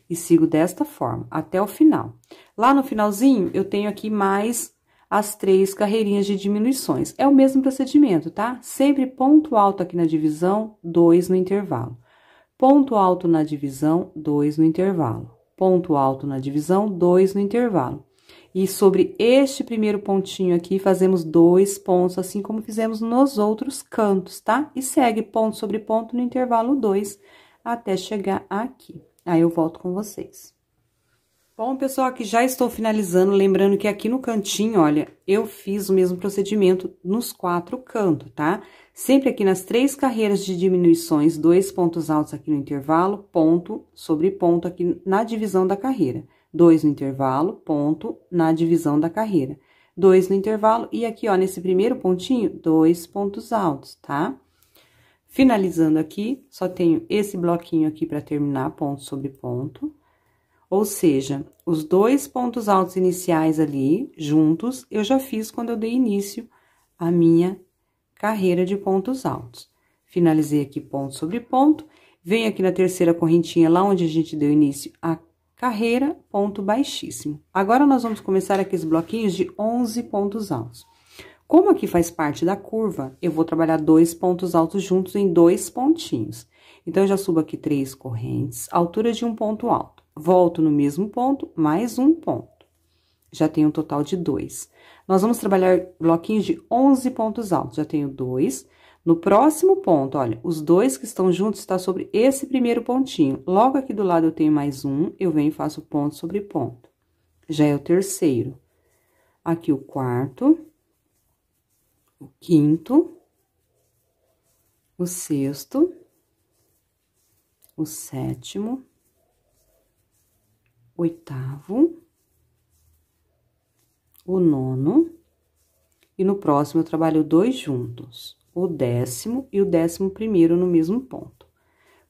E sigo desta forma, até o final. Lá no finalzinho, eu tenho aqui mais as 3 carreirinhas de diminuições. É o mesmo procedimento, tá? Sempre ponto alto aqui na divisão, 2 no intervalo. Ponto alto na divisão, 2 no intervalo. Ponto alto na divisão, 2 no intervalo. E sobre este primeiro pontinho aqui, fazemos 2 pontos, assim como fizemos nos outros cantos, tá? E segue ponto sobre ponto no intervalo 2, até chegar aqui. Aí, eu volto com vocês. Bom, pessoal, aqui já estou finalizando, lembrando que aqui no cantinho, olha, eu fiz o mesmo procedimento nos 4 cantos, tá? Sempre aqui nas 3 carreiras de diminuições, 2 pontos altos aqui no intervalo, ponto sobre ponto aqui na divisão da carreira. 2 no intervalo, ponto na divisão da carreira. 2 no intervalo, e aqui, ó, nesse primeiro pontinho, 2 pontos altos, tá? Finalizando aqui, só tenho esse bloquinho aqui para terminar, ponto sobre ponto. Ou seja, os 2 pontos altos iniciais ali, juntos, eu já fiz quando eu dei início à minha carreira de pontos altos. Finalizei aqui ponto sobre ponto, venho aqui na terceira correntinha, lá onde a gente deu início à carreira, ponto baixíssimo. Agora, nós vamos começar aqui os bloquinhos de 11 pontos altos. Como aqui faz parte da curva, eu vou trabalhar 2 pontos altos juntos em 2 pontinhos. Então, eu já subo aqui 3 correntes, altura de um ponto alto. Volto no mesmo ponto, mais um ponto. Já tenho um total de 2. Nós vamos trabalhar bloquinhos de 11 pontos altos. Já tenho 2. No próximo ponto, olha, os 2 que estão juntos está sobre esse primeiro pontinho. Logo aqui do lado eu tenho mais um, eu venho e faço ponto sobre ponto. Já é o terceiro. Aqui o quarto, o quinto, o sexto, o sétimo, oitavo, o nono, e no próximo eu trabalho 2 juntos, o 10º e o 11º no mesmo ponto.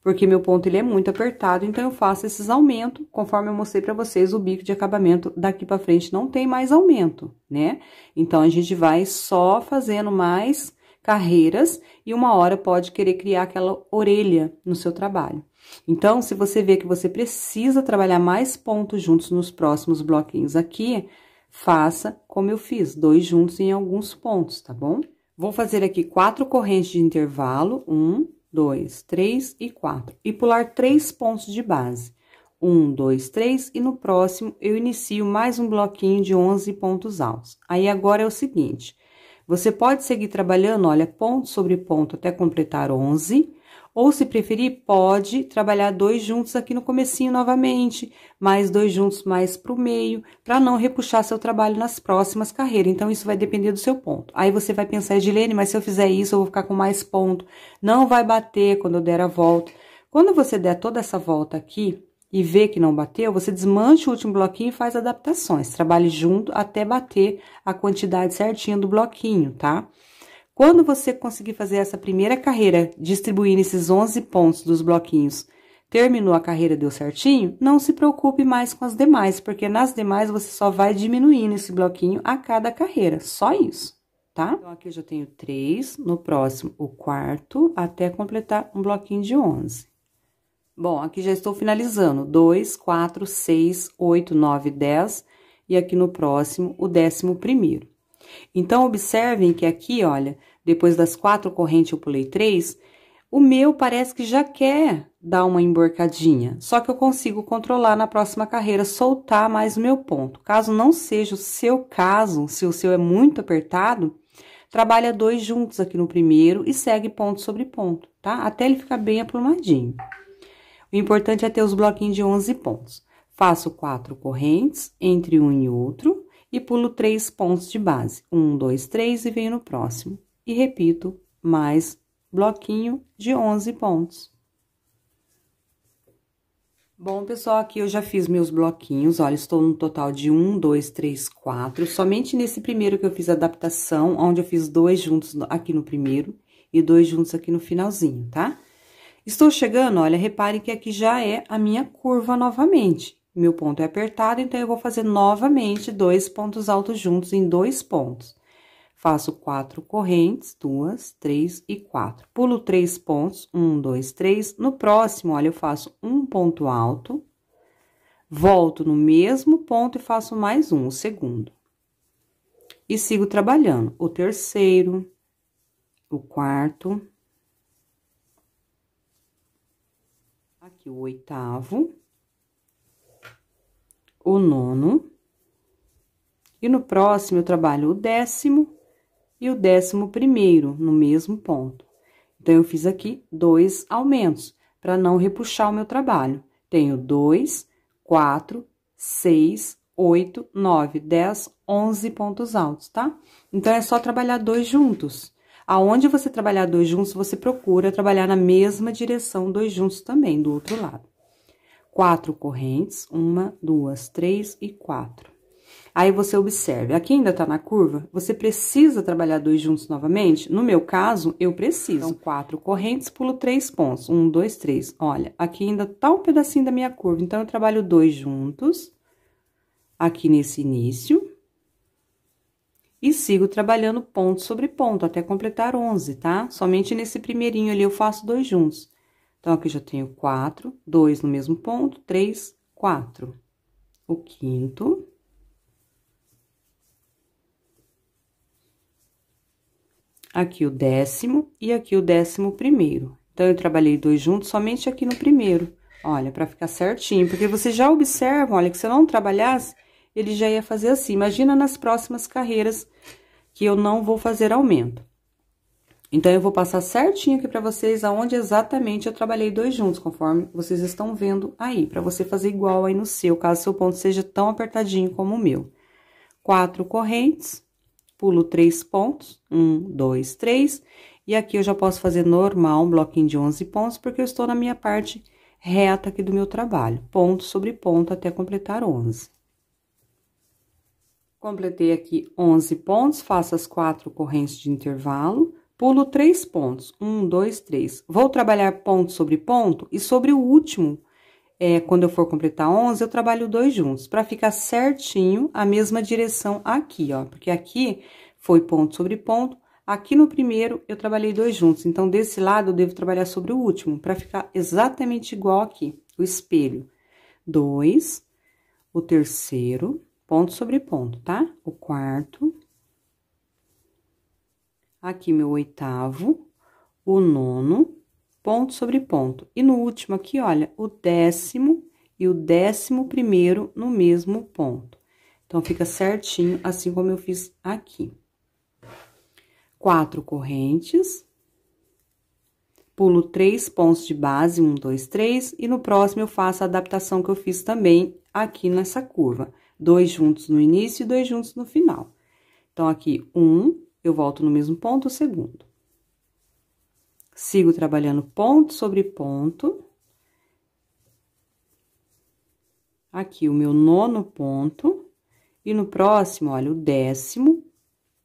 Porque meu ponto ele é muito apertado, então eu faço esses aumentos, conforme eu mostrei pra vocês, o bico de acabamento daqui pra frente não tem mais aumento, né? Então, a gente vai só fazendo mais carreiras e uma hora pode querer criar aquela orelha no seu trabalho. Então, se você vê que você precisa trabalhar mais pontos juntos nos próximos bloquinhos aqui, faça como eu fiz, 2 juntos em alguns pontos, tá bom? Vou fazer aqui 4 correntes de intervalo, 1, 2, 3 e 4. E pular 3 pontos de base. 1, 2, 3, e no próximo eu inicio mais um bloquinho de 11 pontos altos. Aí, agora é o seguinte, você pode seguir trabalhando, olha, ponto sobre ponto até completar 11, ou se preferir, pode trabalhar 2 juntos aqui no comecinho novamente, mais 2 juntos mais pro meio, para não repuxar seu trabalho nas próximas carreiras. Então, isso vai depender do seu ponto. Aí, você vai pensar, Edilene, mas se eu fizer isso, eu vou ficar com mais ponto. Não vai bater quando eu der a volta. Quando você der toda essa volta aqui e ver que não bateu, você desmancha o último bloquinho e faz adaptações. Trabalhe junto até bater a quantidade certinha do bloquinho, tá? Quando você conseguir fazer essa primeira carreira, distribuindo esses 11 pontos dos bloquinhos, terminou a carreira, deu certinho, não se preocupe mais com as demais, porque nas demais você só vai diminuindo esse bloquinho a cada carreira, só isso, tá? Então, aqui eu já tenho 3, no próximo o quarto, até completar um bloquinho de 11. Bom, aqui já estou finalizando, 2, 4, 6, 8, 9, 10, e aqui no próximo o 11º. Então, observem que aqui, olha, depois das 4 correntes eu pulei 3, o meu parece que já quer dar uma emborcadinha, só que eu consigo controlar na próxima carreira, soltar mais o meu ponto. Caso não seja o seu caso, se o seu é muito apertado, trabalha 2 juntos aqui no primeiro e segue ponto sobre ponto, tá? Até ele ficar bem aplumadinho. O importante é ter os bloquinhos de 11 pontos. Faço 4 correntes entre um e outro e pulo 3 pontos de base. 1, 2, 3 e venho no próximo. E repito mais bloquinho de 11 pontos. Bom, pessoal, aqui eu já fiz meus bloquinhos, olha, estou no total de 1, 2, 3, 4. Somente nesse primeiro que eu fiz a adaptação, onde eu fiz 2 juntos aqui no primeiro e 2 juntos aqui no finalzinho, tá? Estou chegando, olha, repare que aqui já é a minha curva novamente. Meu ponto é apertado, então eu vou fazer novamente 2 pontos altos juntos em 2 pontos. Faço 4 correntes, 2, 3 e 4. Pulo 3 pontos, 1, 2, 3. No próximo, olha, eu faço um ponto alto, volto no mesmo ponto e faço mais um, o segundo. E sigo trabalhando o terceiro, o quarto, aqui o 8º, o 9º, e no próximo eu trabalho o 10º e o 11º no mesmo ponto. Então, eu fiz aqui 2 aumentos, para não repuxar o meu trabalho. Tenho 2, 4, 6, 8, 9, 10, 11 pontos altos, tá? Então, é só trabalhar 2 juntos. Aonde você trabalhar 2 juntos, você procura trabalhar na mesma direção, 2 juntos também, do outro lado. 4 correntes, 1, 2, 3 e 4. Aí, você observe, aqui ainda tá na curva, você precisa trabalhar 2 juntos novamente? No meu caso, eu preciso. Então, 4 correntes, pulo 3 pontos, 1, 2, 3. Olha, aqui ainda tá um pedacinho da minha curva, então, eu trabalho 2 juntos, aqui nesse início, e sigo trabalhando ponto sobre ponto, até completar 11, tá? Somente nesse primeirinho ali eu faço 2 juntos. Então, aqui já tenho 4, 2 no mesmo ponto, 3, 4. O quinto. Aqui o 10º e aqui o 11º. Então, eu trabalhei 2 juntos somente aqui no primeiro. Olha, pra ficar certinho, porque vocês já observam, olha, que se eu não trabalhasse, ele já ia fazer assim. Imagina nas próximas carreiras que eu não vou fazer aumento. Então, eu vou passar certinho aqui pra vocês aonde exatamente eu trabalhei 2 juntos, conforme vocês estão vendo aí, pra você fazer igual aí no seu, caso seu ponto seja tão apertadinho como o meu. 4 correntes. Pulo 3 pontos, 1, 2, 3, e aqui eu já posso fazer normal, um bloquinho de 11 pontos, porque eu estou na minha parte reta aqui do meu trabalho, ponto sobre ponto até completar 11. Completei aqui 11 pontos, faço as 4 correntes de intervalo, pulo 3 pontos, 1, 2, 3. Vou trabalhar ponto sobre ponto, e sobre o último, quando eu for completar 11, eu trabalho 2 juntos, para ficar certinho a mesma direção aqui, ó. Porque aqui foi ponto sobre ponto, aqui no primeiro eu trabalhei 2 juntos. Então, desse lado eu devo trabalhar sobre o último, para ficar exatamente igual aqui, o espelho. 2, o terceiro, ponto sobre ponto, tá? O quarto. Aqui meu 8º, o 9º. Ponto sobre ponto. E no último aqui, olha, o 10º e o 11º no mesmo ponto. Então, fica certinho, assim como eu fiz aqui. 4 correntes, pulo 3 pontos de base, 1, 2, 3, e no próximo eu faço a adaptação que eu fiz também aqui nessa curva. 2 juntos no início e 2 juntos no final. Então, aqui, 1, eu volto no mesmo ponto, o segundo. Sigo trabalhando ponto sobre ponto. Aqui, o meu 9º ponto. E no próximo, olha, o 10º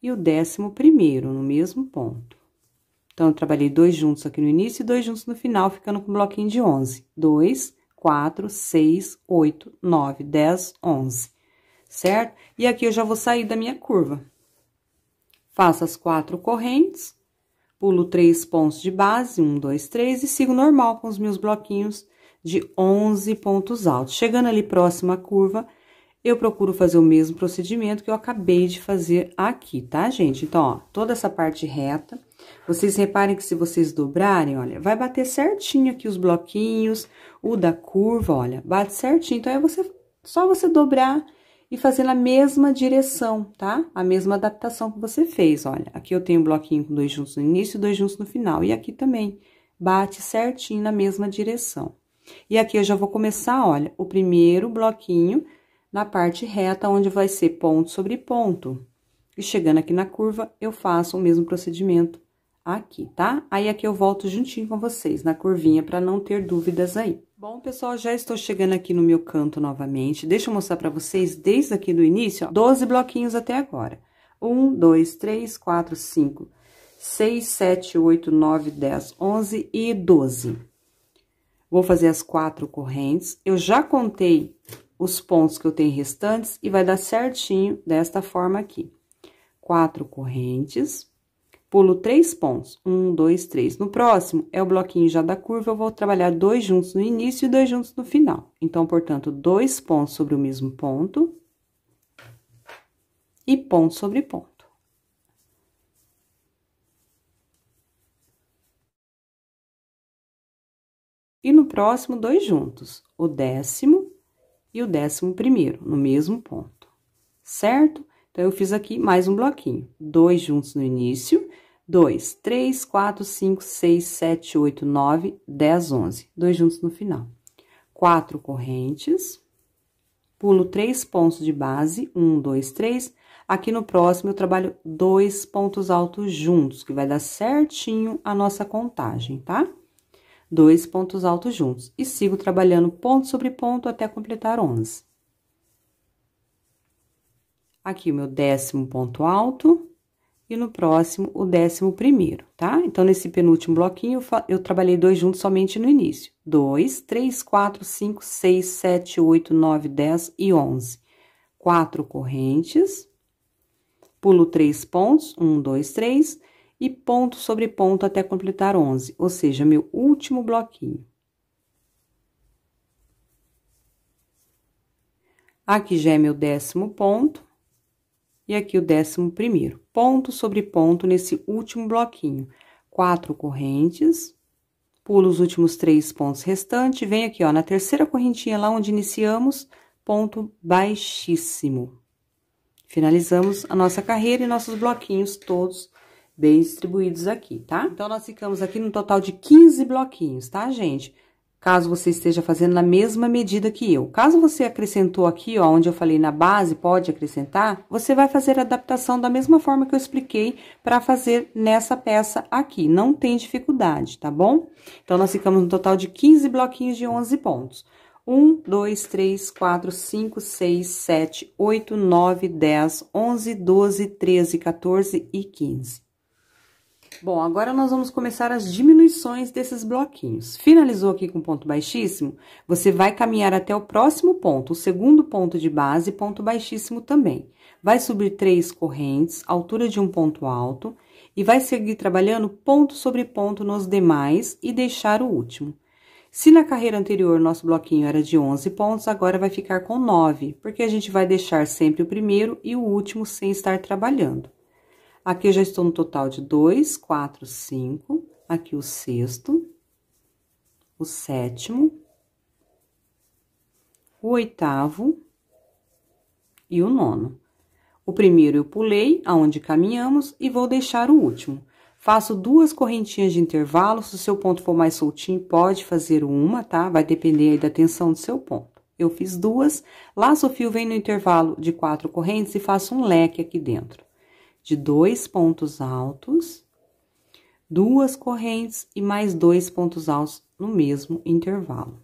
e o 11º no mesmo ponto. Então, eu trabalhei 2 juntos aqui no início e 2 juntos no final, ficando com um bloquinho de 11. 2, 4, 6, 8, 9, 10, 11. Certo? E aqui eu já vou sair da minha curva. Faço as 4 correntes, pulo 3 pontos de base, 1, 2, 3, e sigo normal com os meus bloquinhos de 11 pontos altos. Chegando ali próximo à curva, eu procuro fazer o mesmo procedimento que eu acabei de fazer aqui, tá, gente? Então, ó, toda essa parte reta, vocês reparem que se vocês dobrarem, olha, vai bater certinho aqui os bloquinhos, o da curva, olha, bate certinho. Então, só você dobrar e fazer na mesma direção, tá? A mesma adaptação que você fez, olha. Aqui eu tenho um bloquinho com 2 juntos no início e 2 juntos no final. E aqui também, bate certinho na mesma direção. E aqui eu já vou começar, olha, o primeiro bloquinho na parte reta, onde vai ser ponto sobre ponto. E chegando aqui na curva, eu faço o mesmo procedimento aqui, tá? Aí, aqui eu volto juntinho com vocês, na curvinha, para não ter dúvidas aí. Bom, pessoal, já estou chegando aqui no meu canto novamente. Deixa eu mostrar para vocês, desde aqui do início, ó, 12 bloquinhos até agora. 1, 2, 3, 4, 5, 6, 7, 8, 9, 10, 11 e 12. Vou fazer as 4 correntes. Eu já contei os pontos que eu tenho restantes e vai dar certinho desta forma aqui. 4 correntes, pulo 3 pontos, 1, 2, 3. No próximo, é o bloquinho já da curva, eu vou trabalhar 2 juntos no início e 2 juntos no final. Então, portanto, 2 pontos sobre o mesmo ponto e ponto sobre ponto. E no próximo, 2 juntos, o 10º e o 11º, no mesmo ponto, certo? Então, eu fiz aqui mais um bloquinho. 2 juntos no início, 2, 3, 4, 5, 6, 7, 8, 9, 10, 11. 2 juntos no final. 4 correntes, pulo 3 pontos de base, 1, 2, 3. Aqui no próximo, eu trabalho 2 pontos altos juntos, que vai dar certinho a nossa contagem, tá? 2 pontos altos juntos. E sigo trabalhando ponto sobre ponto até completar 11. Aqui o meu 10º ponto alto e no próximo o 11º, tá? Então, nesse penúltimo bloquinho, eu trabalhei 2 juntos somente no início. 2, 3, 4, 5, 6, 7, 8, 9, 10 e 11. 4 correntes, pulo 3 pontos, 1, 2, 3, e ponto sobre ponto até completar 11, ou seja, meu último bloquinho. Aqui já é meu 10º ponto, e aqui o 11º. Ponto sobre ponto nesse último bloquinho. 4 correntes, pulo os últimos 3 pontos restantes, vem aqui, ó, na terceira correntinha lá onde iniciamos, ponto baixíssimo. Finalizamos a nossa carreira e nossos bloquinhos todos bem distribuídos aqui, tá? Então, nós ficamos aqui no total de 15 bloquinhos, tá, gente? Caso você esteja fazendo na mesma medida que eu. Caso você acrescentou aqui, ó, onde eu falei na base, pode acrescentar, você vai fazer a adaptação da mesma forma que eu expliquei para fazer nessa peça aqui. Não tem dificuldade, tá bom? Então, nós ficamos no total de 15 bloquinhos de 11 pontos. 1, 2, 3, 4, 5, 6, 7, 8, 9, 10, 11, 12, 13, 14 e 15. Bom, agora nós vamos começar as diminuições desses bloquinhos. Finalizou aqui com ponto baixíssimo, você vai caminhar até o próximo ponto, o segundo ponto de base, ponto baixíssimo também. Vai subir 3 correntes, altura de um ponto alto, e vai seguir trabalhando ponto sobre ponto nos demais e deixar o último. Se na carreira anterior nosso bloquinho era de 11 pontos, agora vai ficar com 9, porque a gente vai deixar sempre o primeiro e o último sem estar trabalhando. Aqui eu já estou no total de 2, 4, 5, aqui o 6º, o 7º, o 8º e o 9º. O primeiro eu pulei, aonde caminhamos, e vou deixar o último. Faço 2 correntinhas de intervalo, se o seu ponto for mais soltinho, pode fazer uma, tá? Vai depender aí da tensão do seu ponto. Eu fiz 2, laço o fio, venho no intervalo de 4 correntes e faço um leque aqui dentro. De 2 pontos altos, 2 correntes e mais 2 pontos altos no mesmo intervalo.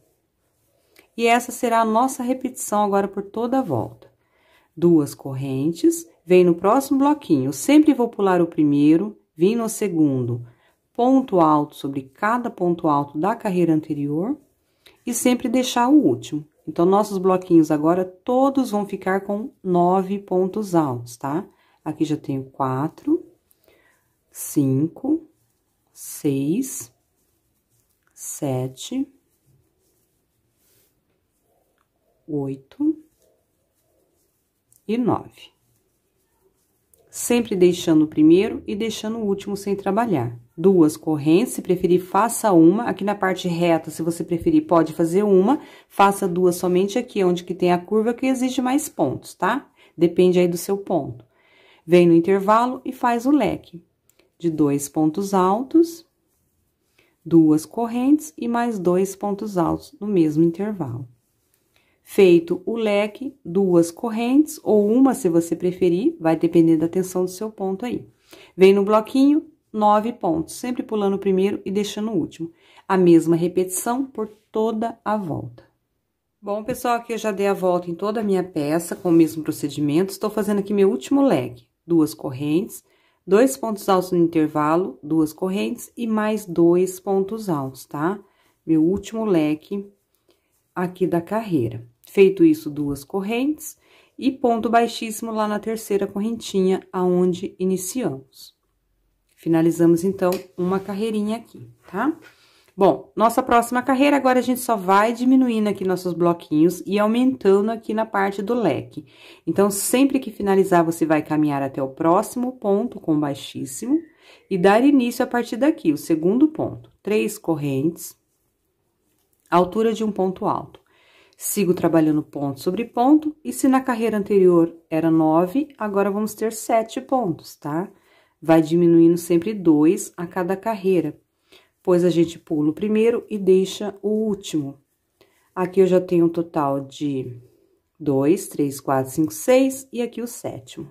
E essa será a nossa repetição agora por toda a volta. 2 correntes, vem no próximo bloquinho, eu sempre vou pular o primeiro, vim no segundo, ponto alto sobre cada ponto alto da carreira anterior e sempre deixar o último. Então, nossos bloquinhos agora todos vão ficar com 9 pontos altos, tá? Aqui já tenho 4, 5, 6, 7, 8 e 9. Sempre deixando o primeiro e deixando o último sem trabalhar. 2 correntes, se preferir, faça uma. Aqui na parte reta, se você preferir, pode fazer uma. Faça 2 somente aqui, onde que tem a curva que exige mais pontos, tá? Depende aí do seu ponto. Vem no intervalo e faz o leque. De 2 pontos altos, 2 correntes e mais 2 pontos altos no mesmo intervalo. Feito o leque, 2 correntes, ou uma se você preferir, vai depender da tensão do seu ponto aí. Vem no bloquinho, 9 pontos, sempre pulando o primeiro e deixando o último. A mesma repetição por toda a volta. Bom, pessoal, aqui eu já dei a volta em toda a minha peça com o mesmo procedimento. Estou fazendo aqui meu último leque, 2 correntes, 2 pontos altos no intervalo, 2 correntes e mais 2 pontos altos, tá? Meu último leque aqui da carreira. Feito isso, 2 correntes e ponto baixíssimo lá na terceira correntinha, aonde iniciamos. Finalizamos, então, uma carreirinha aqui, tá? Bom, nossa próxima carreira, agora a gente só vai diminuindo aqui nossos bloquinhos e aumentando aqui na parte do leque. Então, sempre que finalizar, você vai caminhar até o próximo ponto com baixíssimo e dar início a partir daqui, o segundo ponto. 3 correntes, altura de um ponto alto. Sigo trabalhando ponto sobre ponto, e se na carreira anterior era 9, agora vamos ter 7 pontos, tá? Vai diminuindo sempre 2 a cada carreira, pois a gente pula o primeiro e deixa o último. Aqui eu já tenho um total de 2, 3, 4, 5, 6, e aqui o 7º.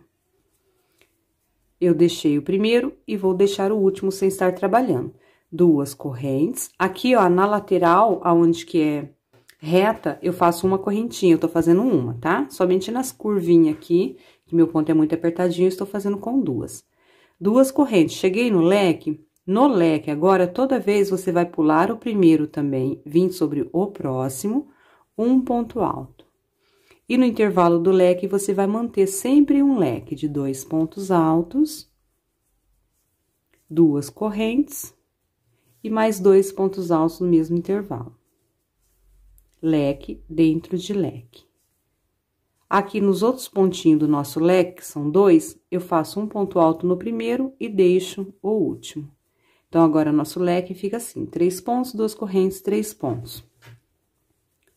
Eu deixei o primeiro e vou deixar o último sem estar trabalhando. 2 correntes. Aqui, ó, na lateral, aonde que é reta, eu faço uma correntinha, eu tô fazendo uma, tá? Somente nas curvinhas aqui, que meu ponto é muito apertadinho, eu estou fazendo com 2. 2 correntes, cheguei no leque agora, toda vez você vai pular o primeiro também, vindo sobre o próximo, um ponto alto. E no intervalo do leque, você vai manter sempre um leque de 2 pontos altos, 2 correntes e mais 2 pontos altos no mesmo intervalo. Leque dentro de leque. Aqui nos outros pontinhos do nosso leque, que são 2, eu faço um ponto alto no primeiro e deixo o último. Então, agora, nosso leque fica assim, 3 pontos, 2 correntes, 3 pontos.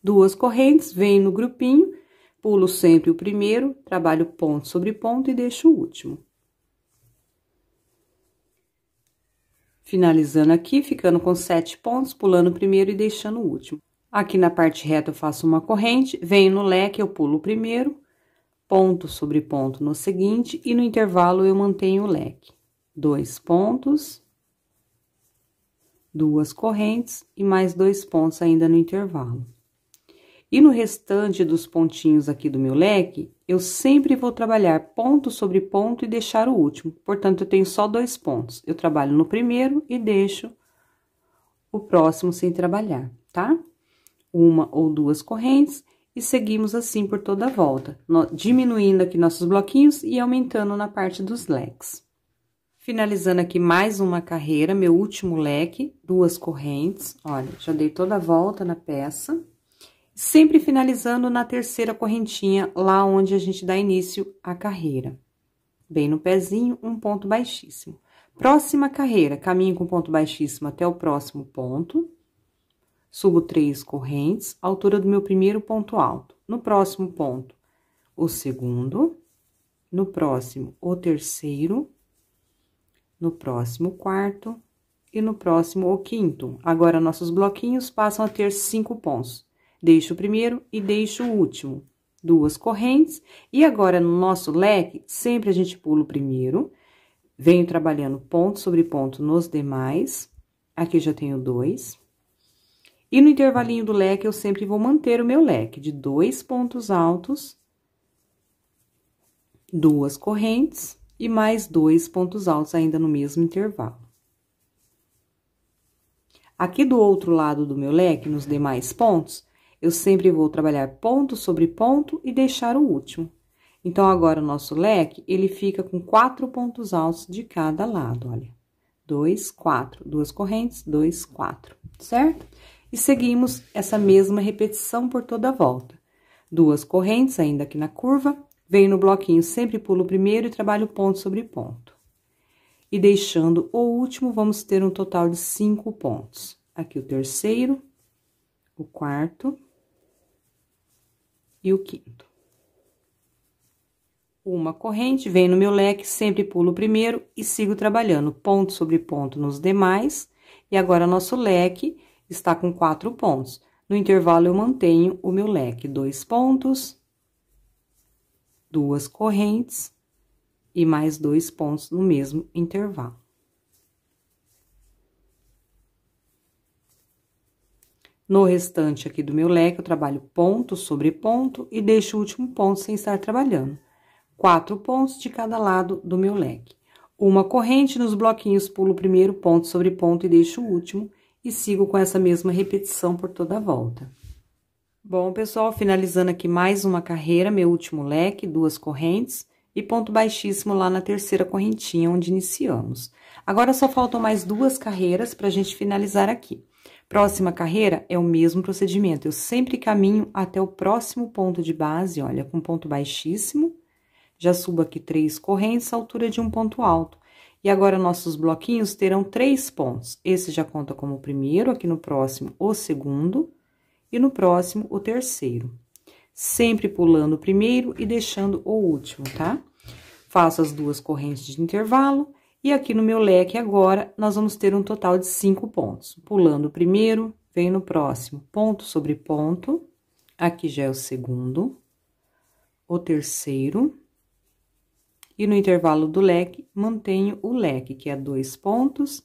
2 correntes, venho no grupinho, pulo sempre o primeiro, trabalho ponto sobre ponto e deixo o último. Finalizando aqui, ficando com 7 pontos, pulando o primeiro e deixando o último. Aqui na parte reta eu faço uma corrente, venho no leque, eu pulo o primeiro, ponto sobre ponto no seguinte, e no intervalo eu mantenho o leque. 2 pontos, 2 correntes e mais 2 pontos ainda no intervalo. E no restante dos pontinhos aqui do meu leque, eu sempre vou trabalhar ponto sobre ponto e deixar o último. Portanto, eu tenho só 2 pontos. Eu trabalho no primeiro e deixo o próximo sem trabalhar, tá? 1 ou 2 correntes e seguimos assim por toda a volta, diminuindo aqui nossos bloquinhos e aumentando na parte dos leques. Finalizando aqui mais uma carreira, meu último leque, 2 correntes, olha, já dei toda a volta na peça, sempre finalizando na terceira correntinha, lá onde a gente dá início à carreira. Bem no pezinho, um ponto baixíssimo. Próxima carreira, caminho com ponto baixíssimo até o próximo ponto. Subo 3 correntes, altura do meu primeiro ponto alto. no próximo ponto, o segundo, no próximo, o terceiro, no próximo, quarto e no próximo, o quinto. Agora, nossos bloquinhos passam a ter 5 pontos. Deixo o primeiro e deixo o último. 2 correntes. E agora, no nosso leque, sempre a gente pula o primeiro. Venho trabalhando ponto sobre ponto nos demais. Aqui eu já tenho 2. E no intervalinho do leque, eu sempre vou manter o meu leque de 2 pontos altos, 2 correntes e mais 2 pontos altos ainda no mesmo intervalo. Aqui do outro lado do meu leque, nos demais pontos, eu sempre vou trabalhar ponto sobre ponto e deixar o último. Então, agora, o nosso leque, ele fica com 4 pontos altos de cada lado, olha. 2, 4, 2 correntes, 2, 4, certo? E seguimos essa mesma repetição por toda a volta. 2 correntes ainda aqui na curva, venho no bloquinho, sempre pulo o primeiro e trabalho ponto sobre ponto. E deixando o último, vamos ter um total de 5 pontos. Aqui o terceiro, o quarto e o quinto. Uma corrente, venho no meu leque, sempre pulo o primeiro e sigo trabalhando ponto sobre ponto nos demais. E agora, nosso leque está com 4 pontos. No intervalo, eu mantenho o meu leque, 2 pontos, 2 correntes e mais 2 pontos no mesmo intervalo. No restante aqui do meu leque, eu trabalho ponto sobre ponto e deixo o último ponto sem estar trabalhando. 4 pontos de cada lado do meu leque. Uma corrente nos bloquinhos, pulo o primeiro ponto sobre ponto e deixo o último. E sigo com essa mesma repetição por toda a volta. Bom, pessoal, finalizando aqui mais uma carreira, meu último leque, 2 correntes e ponto baixíssimo lá na terceira correntinha, onde iniciamos. Agora, só faltam mais 2 carreiras pra gente finalizar aqui. Próxima carreira é o mesmo procedimento, eu sempre caminho até o próximo ponto de base, olha, com ponto baixíssimo, já subo aqui 3 correntes, altura de um ponto alto. E agora, nossos bloquinhos terão 3 pontos. Esse já conta como o primeiro, aqui no próximo, o segundo, e no próximo, o terceiro. Sempre pulando o primeiro e deixando o último, tá? Faço as 2 correntes de intervalo, e aqui no meu leque, agora, nós vamos ter um total de 5 pontos. Pulando o primeiro, venho no próximo, ponto sobre ponto, aqui já é o segundo, o terceiro. E no intervalo do leque, mantenho o leque, que é 2 pontos,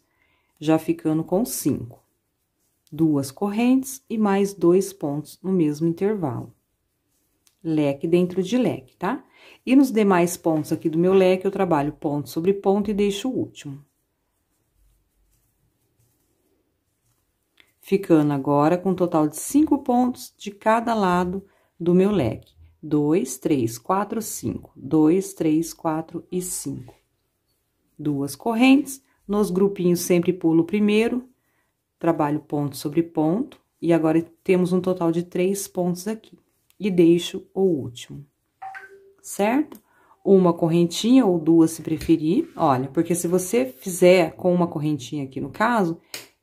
já ficando com 5. 2 correntes e mais 2 pontos no mesmo intervalo. Leque dentro de leque, tá? E nos demais pontos aqui do meu leque, eu trabalho ponto sobre ponto e deixo o último. Ficando agora com um total de 5 pontos de cada lado do meu leque. 2, 3, 4, 5. 2, 3, 4 e 5. 2 correntes. Nos grupinhos, sempre pulo o primeiro, trabalho ponto sobre ponto. E agora, temos um total de 3 pontos aqui. E deixo o último, certo? Uma correntinha ou 2, se preferir. Olha, porque se você fizer com uma correntinha aqui no caso,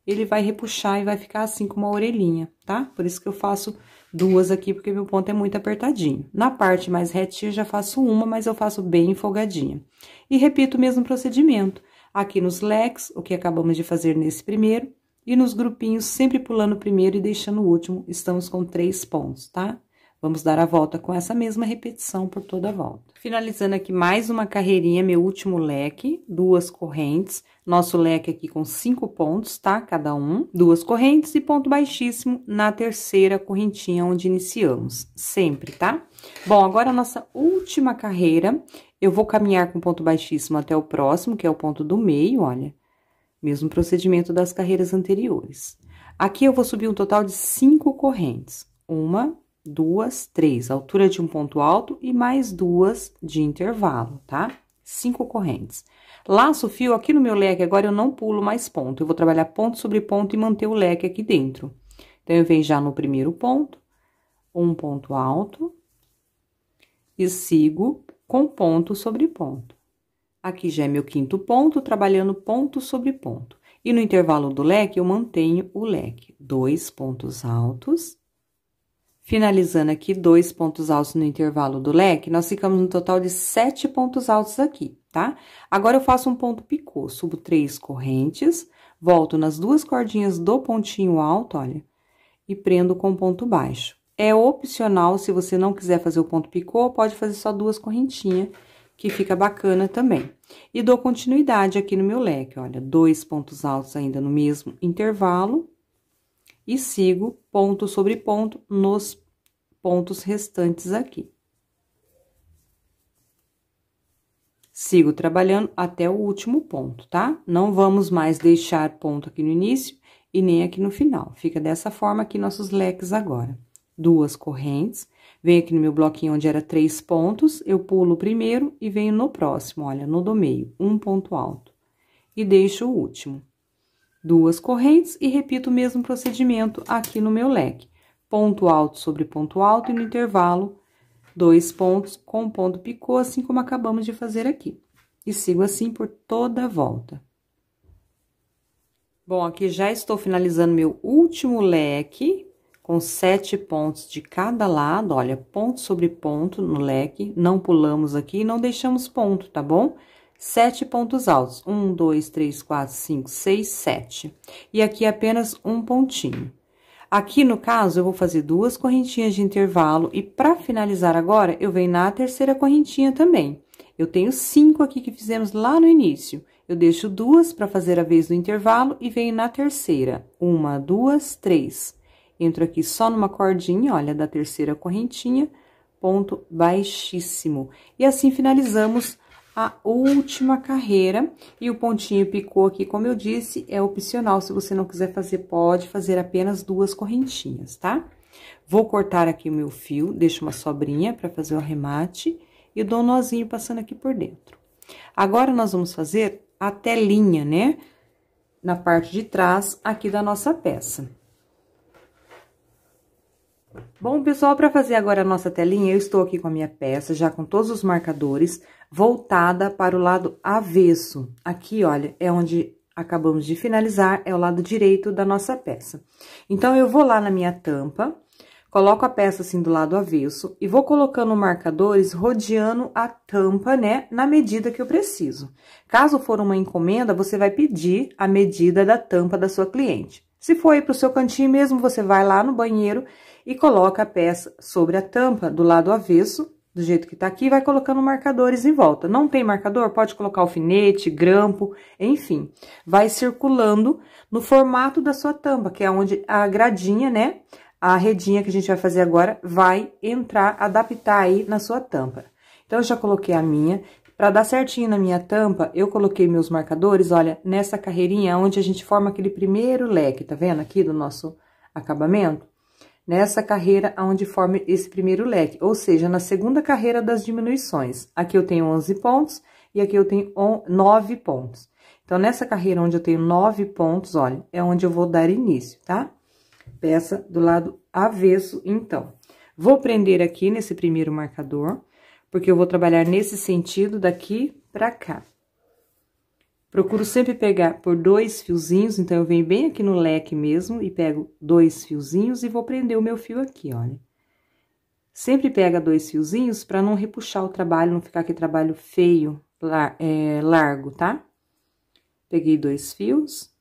ele vai repuxar e vai ficar assim com uma orelhinha, tá? Por isso que eu faço 2 aqui, porque meu ponto é muito apertadinho. Na parte mais retinha, eu já faço uma, mas eu faço bem folgadinha. E repito o mesmo procedimento. Aqui nos leques, o que acabamos de fazer nesse primeiro, e nos grupinhos, sempre pulando o primeiro e deixando o último, estamos com 3 pontos, tá? Vamos dar a volta com essa mesma repetição por toda a volta. Finalizando aqui mais uma carreirinha, meu último leque, 2 correntes. Nosso leque aqui com 5 pontos, tá? Cada um. 2 correntes e ponto baixíssimo na terceira correntinha onde iniciamos. Sempre, tá? Bom, agora a nossa última carreira, eu vou caminhar com ponto baixíssimo até o próximo, que é o ponto do meio, olha. Mesmo procedimento das carreiras anteriores. Aqui eu vou subir um total de 5 correntes. 1, 2, 3, altura de um ponto alto e mais 2 de intervalo, tá? 5 correntes. Laço o fio aqui no meu leque, agora eu não pulo mais ponto, eu vou trabalhar ponto sobre ponto e manter o leque aqui dentro. Então, eu venho já no primeiro ponto, um ponto alto, e sigo com ponto sobre ponto. Aqui já é meu quinto ponto, trabalhando ponto sobre ponto. E no intervalo do leque, eu mantenho o leque. 2 pontos altos. Finalizando aqui 2 pontos altos no intervalo do leque, nós ficamos no total de 7 pontos altos aqui, tá? Agora, eu faço um ponto picô, subo 3 correntes, volto nas 2 cordinhas do pontinho alto, olha, e prendo com ponto baixo. É opcional, se você não quiser fazer o ponto picô, pode fazer só 2 correntinhas, que fica bacana também. E dou continuidade aqui no meu leque, olha, 2 pontos altos ainda no mesmo intervalo, e sigo ponto sobre ponto nos pontos restantes aqui. Sigo trabalhando até o último ponto, tá? Não vamos mais deixar ponto aqui no início e nem aqui no final. Fica dessa forma aqui nossos leques agora. 2 correntes, venho aqui no meu bloquinho onde era 3 pontos, eu pulo o primeiro e venho no próximo, olha, no do meio, um ponto alto. E deixo o último. 2 correntes e repito o mesmo procedimento aqui no meu leque. Ponto alto sobre ponto alto e no intervalo, 2 pontos com ponto picô, assim como acabamos de fazer aqui. E sigo assim por toda a volta. Bom, aqui já estou finalizando meu último leque, com 7 pontos de cada lado, olha, ponto sobre ponto no leque, não pulamos aqui e não deixamos ponto, tá bom? 7 pontos altos, 1, 2, 3, 4, 5, 6, 7. E aqui apenas um pontinho. Aqui, no caso, eu vou fazer 2 correntinhas de intervalo e para finalizar agora, eu venho na terceira correntinha também. Eu tenho 5 aqui que fizemos lá no início. Eu deixo 2 para fazer a vez do intervalo e venho na terceira. 1, 2, 3. Entro aqui só numa cordinha, olha, da terceira correntinha, ponto baixíssimo. E assim finalizamos a última carreira. E o pontinho picô aqui, como eu disse, é opcional. Se você não quiser fazer, pode fazer apenas 2 correntinhas, tá? Vou cortar aqui o meu fio, deixo uma sobrinha para fazer o arremate e dou um nozinho passando aqui por dentro. Agora, nós vamos fazer a telinha, né? Na parte de trás aqui da nossa peça. Bom, pessoal, para fazer agora a nossa telinha, eu estou aqui com a minha peça, já com todos os marcadores, voltada para o lado avesso. Aqui, olha, é onde acabamos de finalizar, é o lado direito da nossa peça. Então, eu vou lá na minha tampa, coloco a peça assim do lado avesso e vou colocando marcadores rodeando a tampa, né, na medida que eu preciso. Caso for uma encomenda, você vai pedir a medida da tampa da sua cliente. Se for aí pro seu cantinho mesmo, você vai lá no banheiro e coloca a peça sobre a tampa do lado avesso, do jeito que tá aqui, e vai colocando marcadores em volta. Não tem marcador? Pode colocar alfinete, grampo, enfim. Vai circulando no formato da sua tampa, que é onde a gradinha, né, a redinha que a gente vai fazer agora, vai entrar, adaptar aí na sua tampa. Então, eu já coloquei a minha. Pra dar certinho na minha tampa, eu coloquei meus marcadores, olha, nessa carreirinha onde a gente forma aquele primeiro leque, tá vendo aqui do nosso acabamento? Nessa carreira onde forma esse primeiro leque, ou seja, na segunda carreira das diminuições. Aqui eu tenho 11 pontos e aqui eu tenho 9 pontos. Então, nessa carreira onde eu tenho 9 pontos, olha, é onde eu vou dar início, tá? Peça do lado avesso, então. Vou prender aqui nesse primeiro marcador, porque eu vou trabalhar nesse sentido daqui pra cá. Procuro sempre pegar por 2 fiozinhos, então, eu venho bem aqui no leque mesmo e pego 2 fiozinhos e vou prender o meu fio aqui, olha. Sempre pega 2 fiozinhos pra não repuxar o trabalho, não ficar aquele trabalho feio, largo, tá? Peguei 2 fios,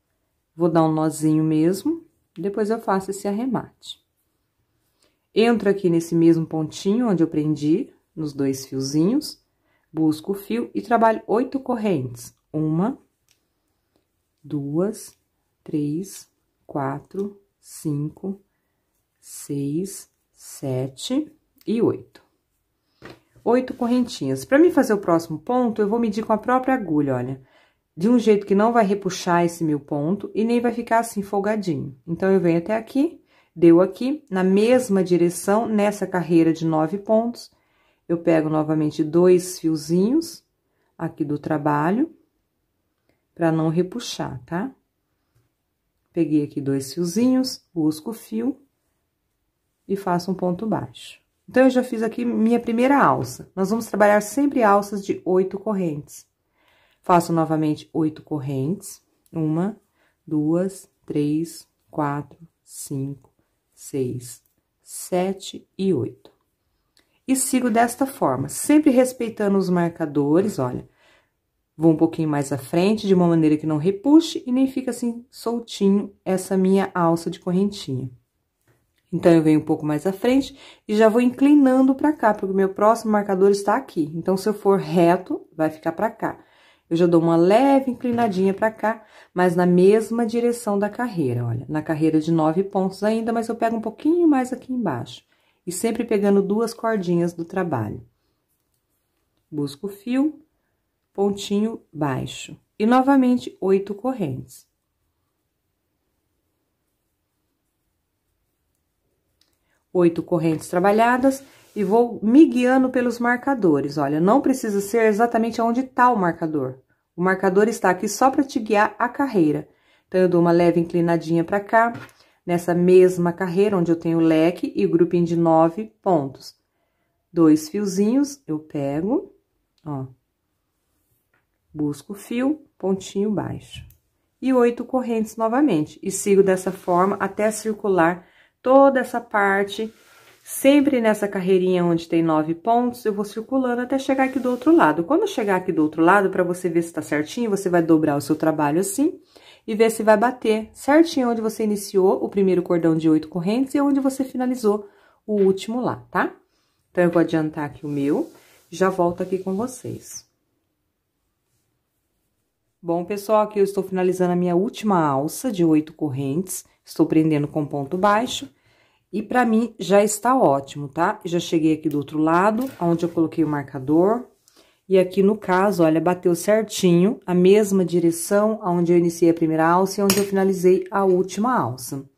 vou dar um nozinho mesmo, depois eu faço esse arremate. Entro aqui nesse mesmo pontinho onde eu prendi, nos 2 fiozinhos, busco o fio e trabalho 8 correntes. 1, 2, 3, 4, 5, 6, 7 e 8. 8 correntinhas. Para mim fazer o próximo ponto, eu vou medir com a própria agulha, olha. De um jeito que não vai repuxar esse meu ponto e nem vai ficar assim folgadinho. Então, eu venho até aqui, deu aqui, na mesma direção, nessa carreira de 9 pontos, eu pego novamente 2 fiozinhos aqui do trabalho, para não repuxar, tá? Peguei aqui 2 fiozinhos, busco o fio e faço um ponto baixo. Então, eu já fiz aqui minha primeira alça. Nós vamos trabalhar sempre alças de 8 correntes. Faço novamente 8 correntes. 1, 2, 3, 4, 5, 6, 7 e 8. E sigo desta forma, sempre respeitando os marcadores, olha. Vou um pouquinho mais à frente, de uma maneira que não repuxe e nem fica assim soltinho essa minha alça de correntinha. Então, eu venho um pouco mais à frente e já vou inclinando pra cá, porque o meu próximo marcador está aqui. Então, se eu for reto, vai ficar pra cá. Eu já dou uma leve inclinadinha pra cá, mas na mesma direção da carreira, olha. Na carreira de 9 pontos ainda, mas eu pego um pouquinho mais aqui embaixo. E sempre pegando 2 cordinhas do trabalho. Busco o fio, pontinho baixo. E, novamente, 8 correntes. 8 correntes trabalhadas e vou me guiando pelos marcadores. Olha, não precisa ser exatamente onde tá o marcador. O marcador está aqui só para te guiar a carreira. Então, eu dou uma leve inclinadinha para cá, nessa mesma carreira, onde eu tenho o leque e o grupinho de 9 pontos. 2 fiozinhos, eu pego, ó, busco o fio, pontinho baixo. E 8 correntes novamente. E sigo dessa forma até circular toda essa parte, sempre nessa carreirinha onde tem 9 pontos, eu vou circulando até chegar aqui do outro lado. Quando eu chegar aqui do outro lado, para você ver se tá certinho, você vai dobrar o seu trabalho assim e ver se vai bater certinho onde você iniciou o primeiro cordão de 8 correntes e onde você finalizou o último lá, tá? Então, eu vou adiantar aqui o meu, já volto aqui com vocês. Bom, pessoal, aqui eu estou finalizando a minha última alça de 8 correntes. Estou prendendo com ponto baixo e pra mim já está ótimo, tá? Já cheguei aqui do outro lado, onde eu coloquei o marcador. E aqui no caso, olha, bateu certinho a mesma direção onde eu iniciei a primeira alça e onde eu finalizei a última alça.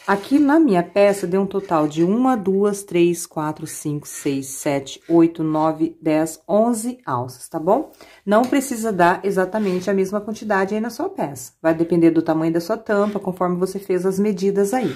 Aqui na minha peça deu um total de 1, 2, 3, 4, 5, 6, 7, 8, 9, 10, 11 alças, tá bom? Não precisa dar exatamente a mesma quantidade aí na sua peça. Vai depender do tamanho da sua tampa, conforme você fez as medidas aí.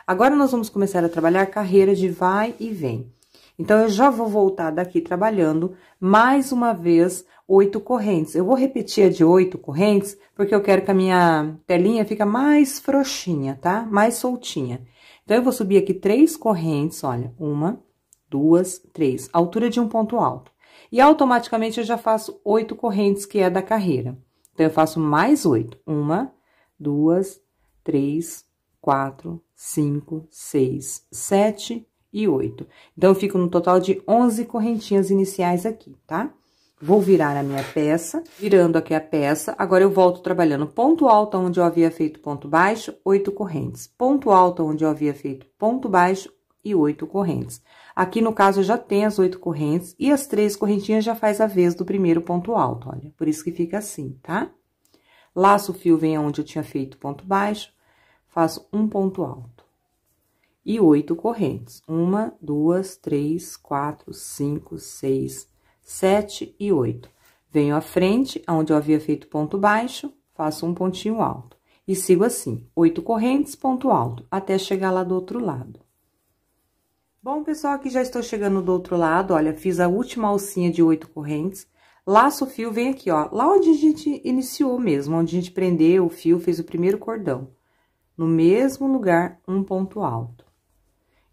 Agora, nós vamos começar a trabalhar carreira de vai e vem. Então, eu já vou voltar daqui trabalhando mais uma vez 8 correntes. Eu vou repetir a de 8 correntes, porque eu quero que a minha telinha fique mais frouxinha, tá? Mais soltinha. Então, eu vou subir aqui 3 correntes, olha, 1, 2, 3, altura de um ponto alto. E automaticamente eu já faço 8 correntes, que é da carreira. Então, eu faço mais 8. 1, 2, 3, 4, 5, 6, 7 e 8. Então, eu fico no total de 11 correntinhas iniciais aqui, tá? Vou virar a minha peça, virando aqui a peça, agora eu volto trabalhando ponto alto onde eu havia feito ponto baixo, 8 correntes. Ponto alto onde eu havia feito ponto baixo e 8 correntes. Aqui, no caso, eu já tenho as 8 correntes e as 3 correntinhas já faz a vez do primeiro ponto alto, olha. Por isso que fica assim, tá? Laço o fio, vem aonde eu tinha feito ponto baixo, faço um ponto alto. E 8 correntes. 1, 2, 3, 4, 5, 6, 7 e 8. Venho à frente, onde eu havia feito ponto baixo, faço um pontinho alto. E sigo assim, 8 correntes, ponto alto, até chegar lá do outro lado. Bom, pessoal, aqui já estou chegando do outro lado, olha, fiz a última alcinha de 8 correntes. Laço o fio, vem aqui, ó, lá onde a gente iniciou mesmo, onde a gente prendeu o fio, fez o primeiro cordão. No mesmo lugar, um ponto alto.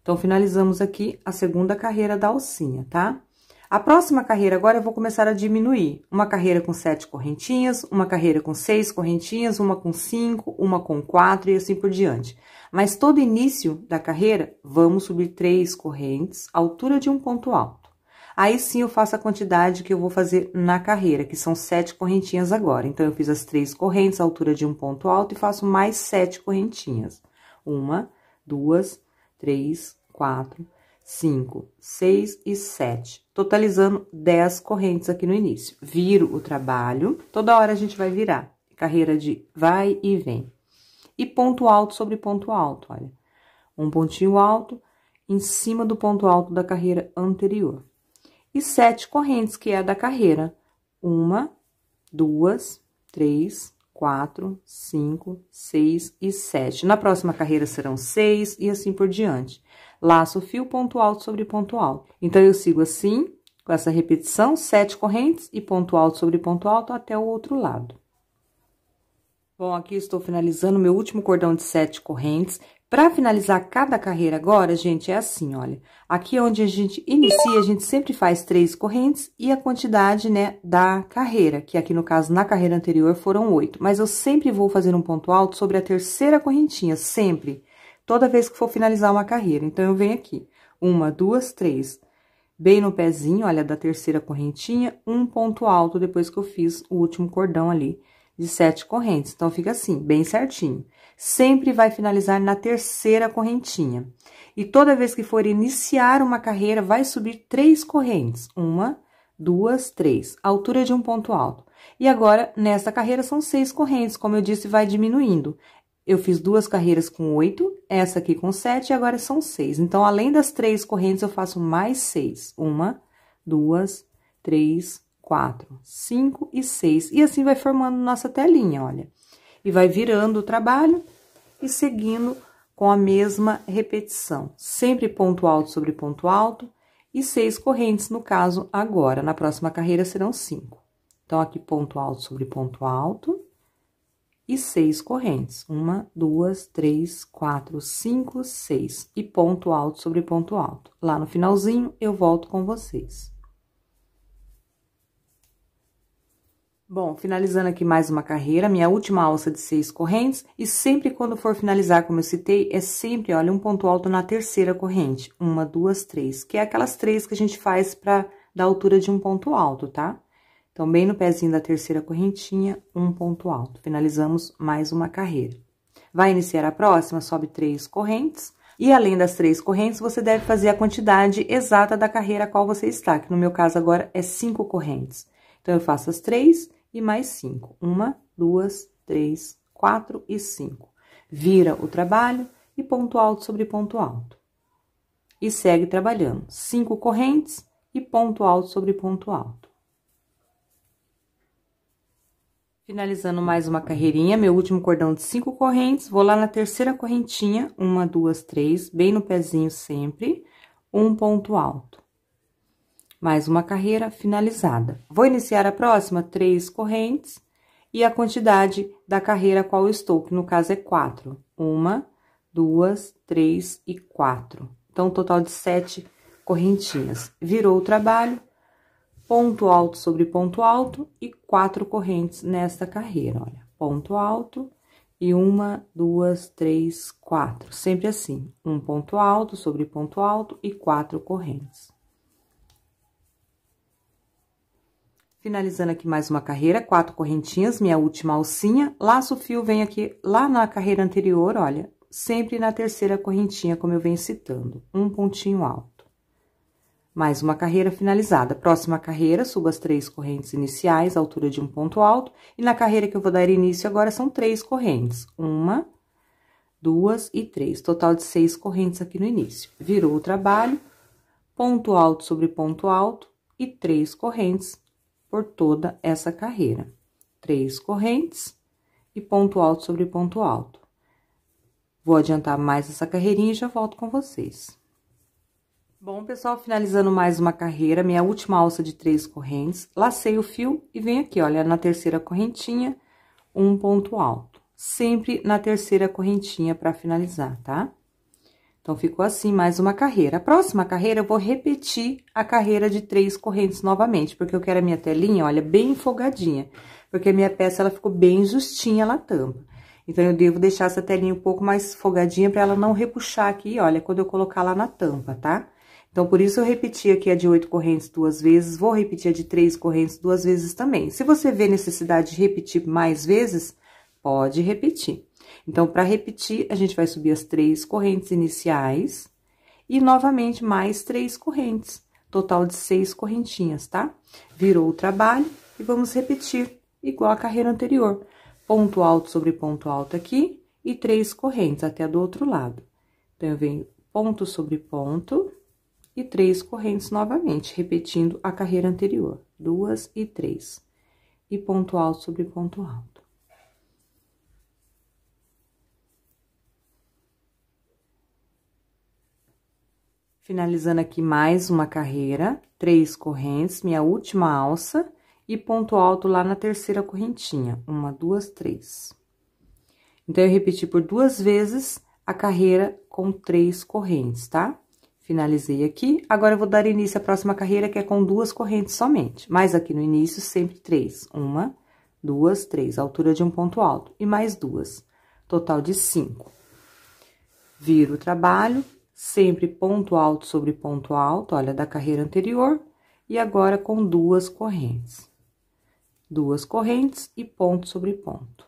Então, finalizamos aqui a segunda carreira da alcinha, tá? A próxima carreira agora eu vou começar a diminuir. Uma carreira com 7 correntinhas, uma carreira com 6 correntinhas, uma com 5, uma com 4 e assim por diante. Mas todo início da carreira, vamos subir 3 correntes, altura de um ponto alto. Aí sim eu faço a quantidade que eu vou fazer na carreira, que são 7 correntinhas agora. Então, eu fiz as 3 correntes, altura de um ponto alto e faço mais 7 correntinhas. 1, 2, 3, 4, 5, 6 e 7, totalizando 10 correntes aqui no início. Viro o trabalho, toda hora a gente vai virar, carreira de vai e vem. E ponto alto sobre ponto alto, olha. Um pontinho alto em cima do ponto alto da carreira anterior. E 7 correntes, que é a da carreira. 1, 2, 3, 4, 5, 6 e 7. Na próxima carreira serão 6 e assim por diante. Laço o fio, ponto alto sobre ponto alto. Então, eu sigo assim, com essa repetição, 7 correntes e ponto alto sobre ponto alto até o outro lado. Bom, aqui estou finalizando meu último cordão de 7 correntes. Para finalizar cada carreira agora, gente, é assim, olha. Aqui onde a gente inicia, a gente sempre faz 3 correntes e a quantidade, né, da carreira, que aqui no caso, na carreira anterior, foram 8. Mas eu sempre vou fazer um ponto alto sobre a terceira correntinha, sempre. Toda vez que for finalizar uma carreira. Então, eu venho aqui, 1, 2, 3, bem no pezinho, olha, da terceira correntinha, um ponto alto depois que eu fiz o último cordão ali de 7 correntes. Então, fica assim, bem certinho. Sempre vai finalizar na terceira correntinha. E toda vez que for iniciar uma carreira, vai subir 3 correntes. 1, 2, 3, altura de um ponto alto. E agora, nesta carreira, são 6 correntes, como eu disse, vai diminuindo. Eu fiz 2 carreiras com 8, essa aqui com 7, e agora são 6. Então, além das 3 correntes, eu faço mais 6. 1, 2, 3, 4, 5 e 6. E assim vai formando nossa telinha, olha. E vai virando o trabalho e seguindo com a mesma repetição. Sempre ponto alto sobre ponto alto e 6 correntes, no caso, agora. Na próxima carreira serão 5. Então, aqui ponto alto sobre ponto alto e 6 correntes. 1, 2, 3, 4, 5, 6. E ponto alto sobre ponto alto. Lá no finalzinho, eu volto com vocês. Bom, finalizando aqui mais uma carreira, minha última alça de 6 correntes, e sempre quando for finalizar, como eu citei, é sempre, olha, um ponto alto na terceira corrente. 1, 2, 3, que é aquelas 3 que a gente faz pra dar altura de um ponto alto, tá? Então, bem no pezinho da terceira correntinha, um ponto alto. Finalizamos mais uma carreira. Vai iniciar a próxima, sobe 3 correntes, e além das 3 correntes, você deve fazer a quantidade exata da carreira a qual você está, que no meu caso agora é 5 correntes. Então, eu faço as 3 e mais 5. 1, 2, 3, 4 e 5. Vira o trabalho e ponto alto sobre ponto alto. E segue trabalhando. 5 correntes e ponto alto sobre ponto alto. Finalizando mais uma carreirinha, meu último cordão de 5 correntes, vou lá na terceira correntinha, 1, 2, 3, bem no pezinho sempre, um ponto alto. Mais uma carreira finalizada. Vou iniciar a próxima, 3 correntes, e a quantidade da carreira a qual eu estou, que no caso é 4. 1, 2, 3 e 4. Então, um total de 7 correntinhas. Virou o trabalho, ponto alto sobre ponto alto e 4 correntes nesta carreira, olha. Ponto alto e 1, 2, 3, 4. Sempre assim, um ponto alto sobre ponto alto e 4 correntes. Finalizando aqui mais uma carreira, 4 correntinhas, minha última alcinha, laço o fio, vem aqui lá na carreira anterior, olha, sempre na terceira correntinha, como eu venho citando, um pontinho alto. Mais uma carreira finalizada. Próxima carreira, subo as 3 correntes iniciais, altura de um ponto alto, e na carreira que eu vou dar início agora são 3 correntes. 1, 2 e 3, total de 6 correntes aqui no início. Virou o trabalho, ponto alto sobre ponto alto e 3 correntes por toda essa carreira. 3 correntes e ponto alto sobre ponto alto. Vou adiantar mais essa carreirinha e já volto com vocês. Bom, pessoal, finalizando mais uma carreira, minha última alça de 3 correntes, lacei o fio e venho aqui, olha, na terceira correntinha, um ponto alto. Sempre na terceira correntinha para finalizar, tá? Então, ficou assim mais uma carreira. A próxima carreira, eu vou repetir a carreira de 3 correntes novamente, porque eu quero a minha telinha, olha, bem folgadinha. Porque a minha peça, ela ficou bem justinha na tampa. Então, eu devo deixar essa telinha um pouco mais folgadinha para ela não repuxar aqui, olha, quando eu colocar lá na tampa, tá? Então, por isso, eu repeti aqui a de 8 correntes 2 vezes, vou repetir a de 3 correntes 2 vezes também. Se você vê necessidade de repetir mais vezes, pode repetir. Então, para repetir, a gente vai subir as 3 correntes iniciais e, novamente, mais 3 correntes. Total de 6 correntinhas, tá? Virou o trabalho e vamos repetir, igual a carreira anterior. Ponto alto sobre ponto alto aqui e 3 correntes, até do outro lado. Então, eu venho ponto sobre ponto e 3 correntes novamente, repetindo a carreira anterior. 2 e 3. E ponto alto sobre ponto alto. Finalizando aqui mais uma carreira, 3 correntes, minha última alça, e ponto alto lá na terceira correntinha. 1, 2, 3. Então, eu repeti por 2 vezes a carreira com 3 correntes, tá? Finalizei aqui, agora eu vou dar início à próxima carreira, que é com 2 correntes somente. Mas aqui no início, sempre 3. 1, 2, 3, altura de um ponto alto. E mais 2, total de 5. Viro o trabalho, sempre ponto alto sobre ponto alto, olha, da carreira anterior. E agora com 2 correntes. 2 correntes e ponto sobre ponto.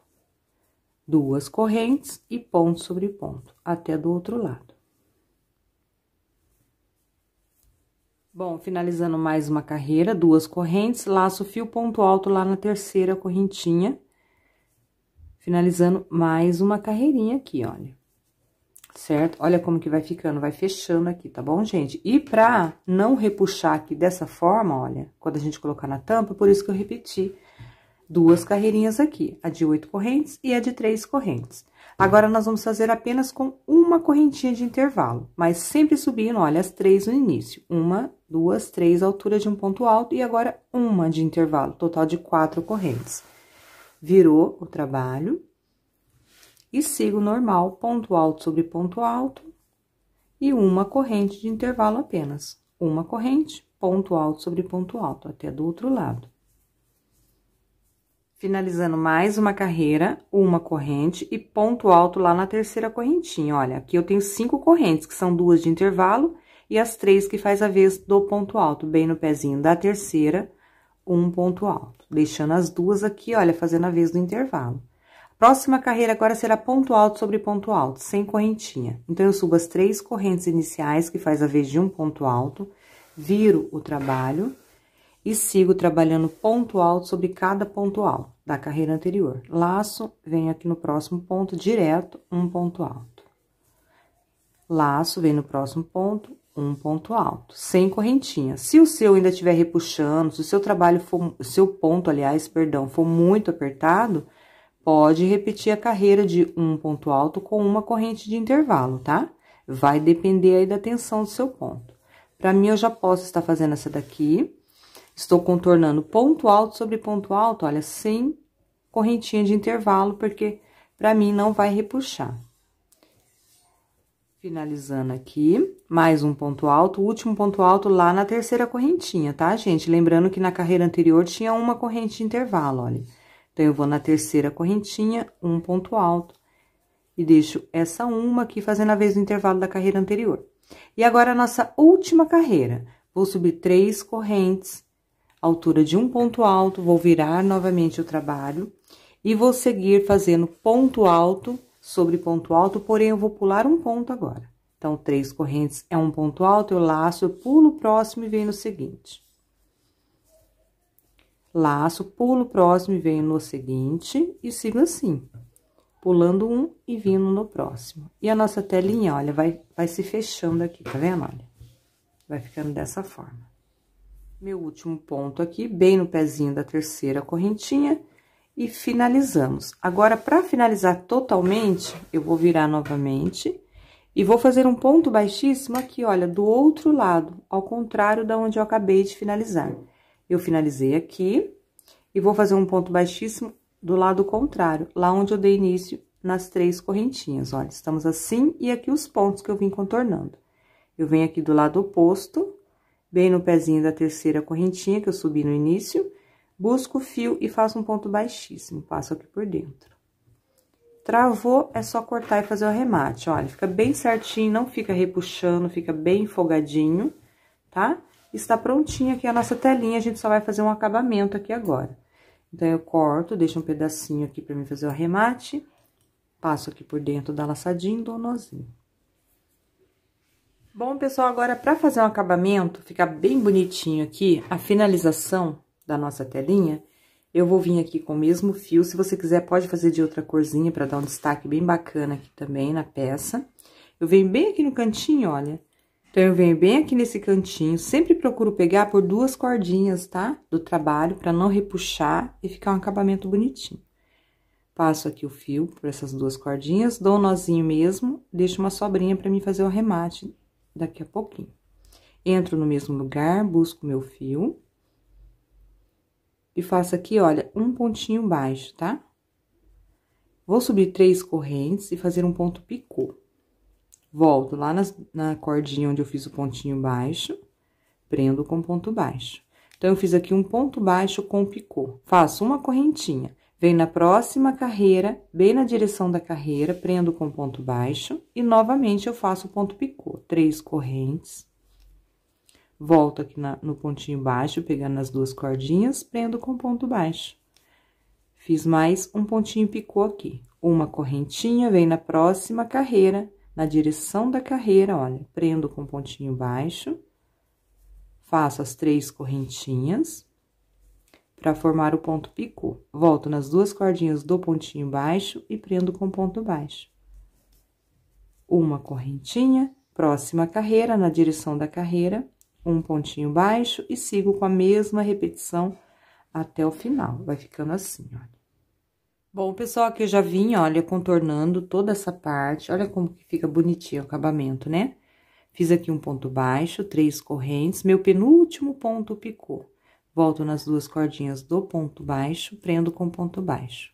2 correntes e ponto sobre ponto, até do outro lado. Bom, finalizando mais uma carreira, 2 correntes, laço fio ponto alto lá na terceira correntinha. Finalizando mais uma carreirinha aqui, olha. Certo? Olha como que vai ficando, vai fechando aqui, tá bom, gente? E pra não repuxar aqui dessa forma, olha, quando a gente colocar na tampa, por isso que eu repeti 2 carreirinhas aqui, a de 8 correntes e a de 3 correntes. Agora, nós vamos fazer apenas com uma correntinha de intervalo, mas sempre subindo, olha, as 3 no início. 1, 2, 3, altura de um ponto alto, e agora uma de intervalo, total de 4 correntes. Virou o trabalho e sigo normal, ponto alto sobre ponto alto, e uma corrente de intervalo apenas. Uma corrente, ponto alto sobre ponto alto, até do outro lado. Finalizando mais uma carreira, uma corrente e ponto alto lá na terceira correntinha. Olha, aqui eu tenho 5 correntes, que são 2 de intervalo, e as 3 que faz a vez do ponto alto, bem no pezinho da terceira, um ponto alto. Deixando as 2 aqui, olha, fazendo a vez do intervalo. Próxima carreira agora será ponto alto sobre ponto alto, sem correntinha. Então, eu subo as 3 correntes iniciais, que faz a vez de um ponto alto, viro o trabalho e sigo trabalhando ponto alto sobre cada ponto alto da carreira anterior. Laço, venho aqui no próximo ponto, direto, um ponto alto. Laço, venho no próximo ponto, um ponto alto, sem correntinha. Se o seu ainda estiver repuxando, se o seu trabalho for, o seu ponto, aliás, perdão, for muito apertado, pode repetir a carreira de um ponto alto com uma corrente de intervalo, tá? Vai depender aí da tensão do seu ponto. Pra mim, eu já posso estar fazendo essa daqui. Estou contornando ponto alto sobre ponto alto, olha, sem correntinha de intervalo, porque pra mim não vai repuxar. Finalizando aqui, mais um ponto alto, o último ponto alto lá na terceira correntinha, tá, gente? Lembrando que na carreira anterior tinha uma corrente de intervalo, olha. Então, eu vou na terceira correntinha, um ponto alto, e deixo essa uma aqui fazendo a vez do intervalo da carreira anterior. E agora, a nossa última carreira, vou subir 3 correntes, altura de um ponto alto, vou virar novamente o trabalho, e vou seguir fazendo ponto alto sobre ponto alto, porém, eu vou pular um ponto agora. Então, 3 correntes é um ponto alto, eu laço, eu pulo o próximo e venho no seguinte. Laço, pulo o próximo e venho no seguinte, e sigo assim, pulando um e vindo no próximo. E a nossa telinha, olha, vai se fechando aqui, tá vendo? Olha, vai ficando dessa forma. Meu último ponto aqui, bem no pezinho da terceira correntinha, e finalizamos. Agora, para finalizar totalmente, eu vou virar novamente e vou fazer um ponto baixíssimo aqui, olha, do outro lado, ao contrário da onde eu acabei de finalizar. Eu finalizei aqui e vou fazer um ponto baixíssimo do lado contrário, lá onde eu dei início nas 3 correntinhas, olha, estamos assim, e aqui os pontos que eu vim contornando. Eu venho aqui do lado oposto, bem no pezinho da terceira correntinha que eu subi no início, busco o fio e faço um ponto baixíssimo, passo aqui por dentro. Travou, é só cortar e fazer o arremate, olha, fica bem certinho, não fica repuxando, fica bem folgadinho, tá? Está prontinha aqui a nossa telinha, a gente só vai fazer um acabamento aqui agora. Então, eu corto, deixo um pedacinho aqui pra mim fazer o arremate, passo aqui por dentro da laçadinha e dou um nozinho. Bom, pessoal, agora pra fazer um acabamento, ficar bem bonitinho aqui, a finalização da nossa telinha, eu vou vir aqui com o mesmo fio, se você quiser pode fazer de outra corzinha pra dar um destaque bem bacana aqui também na peça. Eu venho bem aqui no cantinho, olha. Então, eu venho bem aqui nesse cantinho, sempre procuro pegar por 2 cordinhas, tá? Do trabalho, pra não repuxar e ficar um acabamento bonitinho. Passo aqui o fio por essas 2 cordinhas, dou um nozinho mesmo, deixo uma sobrinha pra mim fazer o arremate daqui a pouquinho. Entro no mesmo lugar, busco meu fio. E faço aqui, olha, um pontinho baixo, tá? Vou subir 3 correntes e fazer um ponto picô. Volto lá na cordinha onde eu fiz o pontinho baixo, prendo com ponto baixo. Então, eu fiz aqui um ponto baixo com picô. Faço uma correntinha, venho na próxima carreira, bem na direção da carreira, prendo com ponto baixo e novamente eu faço o ponto picô. 3 correntes. Volto aqui no pontinho baixo, pegando as 2 cordinhas, prendo com ponto baixo. Fiz mais um pontinho picô aqui. Uma correntinha, venho na próxima carreira, na direção da carreira, olha, prendo com pontinho baixo. Faço as 3 correntinhas para formar o ponto picô. Volto nas 2 cordinhas do pontinho baixo e prendo com ponto baixo. Uma correntinha, próxima carreira, na direção da carreira, um pontinho baixo e sigo com a mesma repetição até o final. Vai ficando assim, olha. Bom, pessoal, aqui eu já vim, olha, contornando toda essa parte. Olha como que fica bonitinho o acabamento, né? Fiz aqui um ponto baixo, 3 correntes, meu penúltimo ponto picô. Volto nas 2 cordinhas do ponto baixo, prendo com ponto baixo.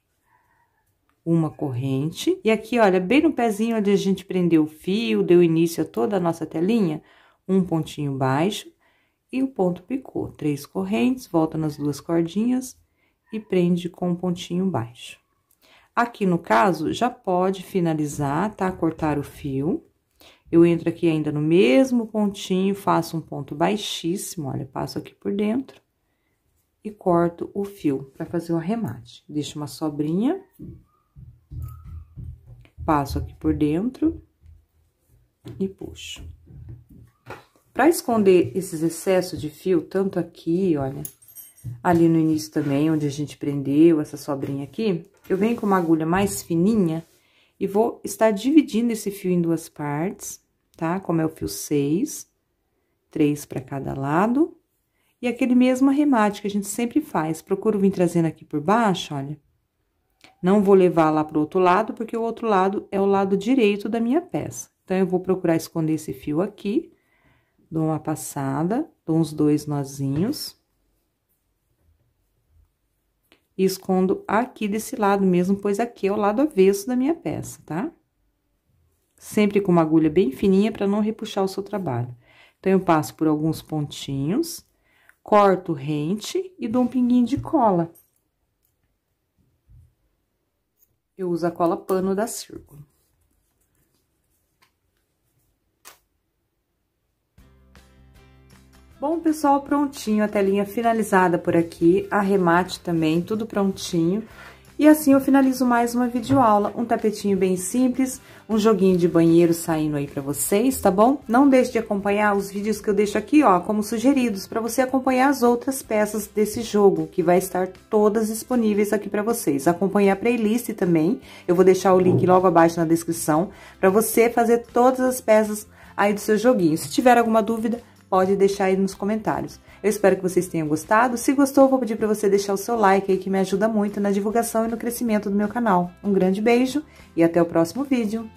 Uma corrente. E aqui, olha, bem no pezinho onde a gente prendeu o fio, deu início a toda a nossa telinha, um pontinho baixo e o ponto picô. 3 correntes, volta nas 2 cordinhas e prende com um pontinho baixo. Aqui, no caso, já pode finalizar, tá? Cortar o fio. Eu entro aqui ainda no mesmo pontinho, faço um ponto baixíssimo, olha, passo aqui por dentro e corto o fio para fazer o arremate. Deixo uma sobrinha, passo aqui por dentro e puxo. Para esconder esses excessos de fio, tanto aqui, olha, ali no início também, onde a gente prendeu essa sobrinha aqui, eu venho com uma agulha mais fininha e vou estar dividindo esse fio em 2 partes, tá? Como é o fio 6, 3 para cada lado. E aquele mesmo arremate que a gente sempre faz. Procuro vir trazendo aqui por baixo, olha. Não vou levar lá pro outro lado, porque o outro lado é o lado direito da minha peça. Então, eu vou procurar esconder esse fio aqui. Dou uma passada, dou uns 2 nozinhos. E escondo aqui desse lado mesmo, pois aqui é o lado avesso da minha peça, tá? Sempre com uma agulha bem fininha para não repuxar o seu trabalho. Então, eu passo por alguns pontinhos, corto rente e dou um pinguinho de cola. Eu uso a cola pano da Círculo. Bom, pessoal, prontinho, a telinha finalizada por aqui, arremate também, tudo prontinho. E assim eu finalizo mais uma videoaula, um tapetinho bem simples, um joguinho de banheiro saindo aí pra vocês, tá bom? Não deixe de acompanhar os vídeos que eu deixo aqui, ó, como sugeridos, pra você acompanhar as outras peças desse jogo, que vai estar todas disponíveis aqui pra vocês. Acompanhar a playlist também, eu vou deixar o link logo abaixo na descrição, pra você fazer todas as peças aí do seu joguinho. Se tiver alguma dúvida, pode deixar aí nos comentários. Eu espero que vocês tenham gostado. Se gostou, vou pedir para você deixar o seu like aí, que me ajuda muito na divulgação e no crescimento do meu canal. Um grande beijo e até o próximo vídeo.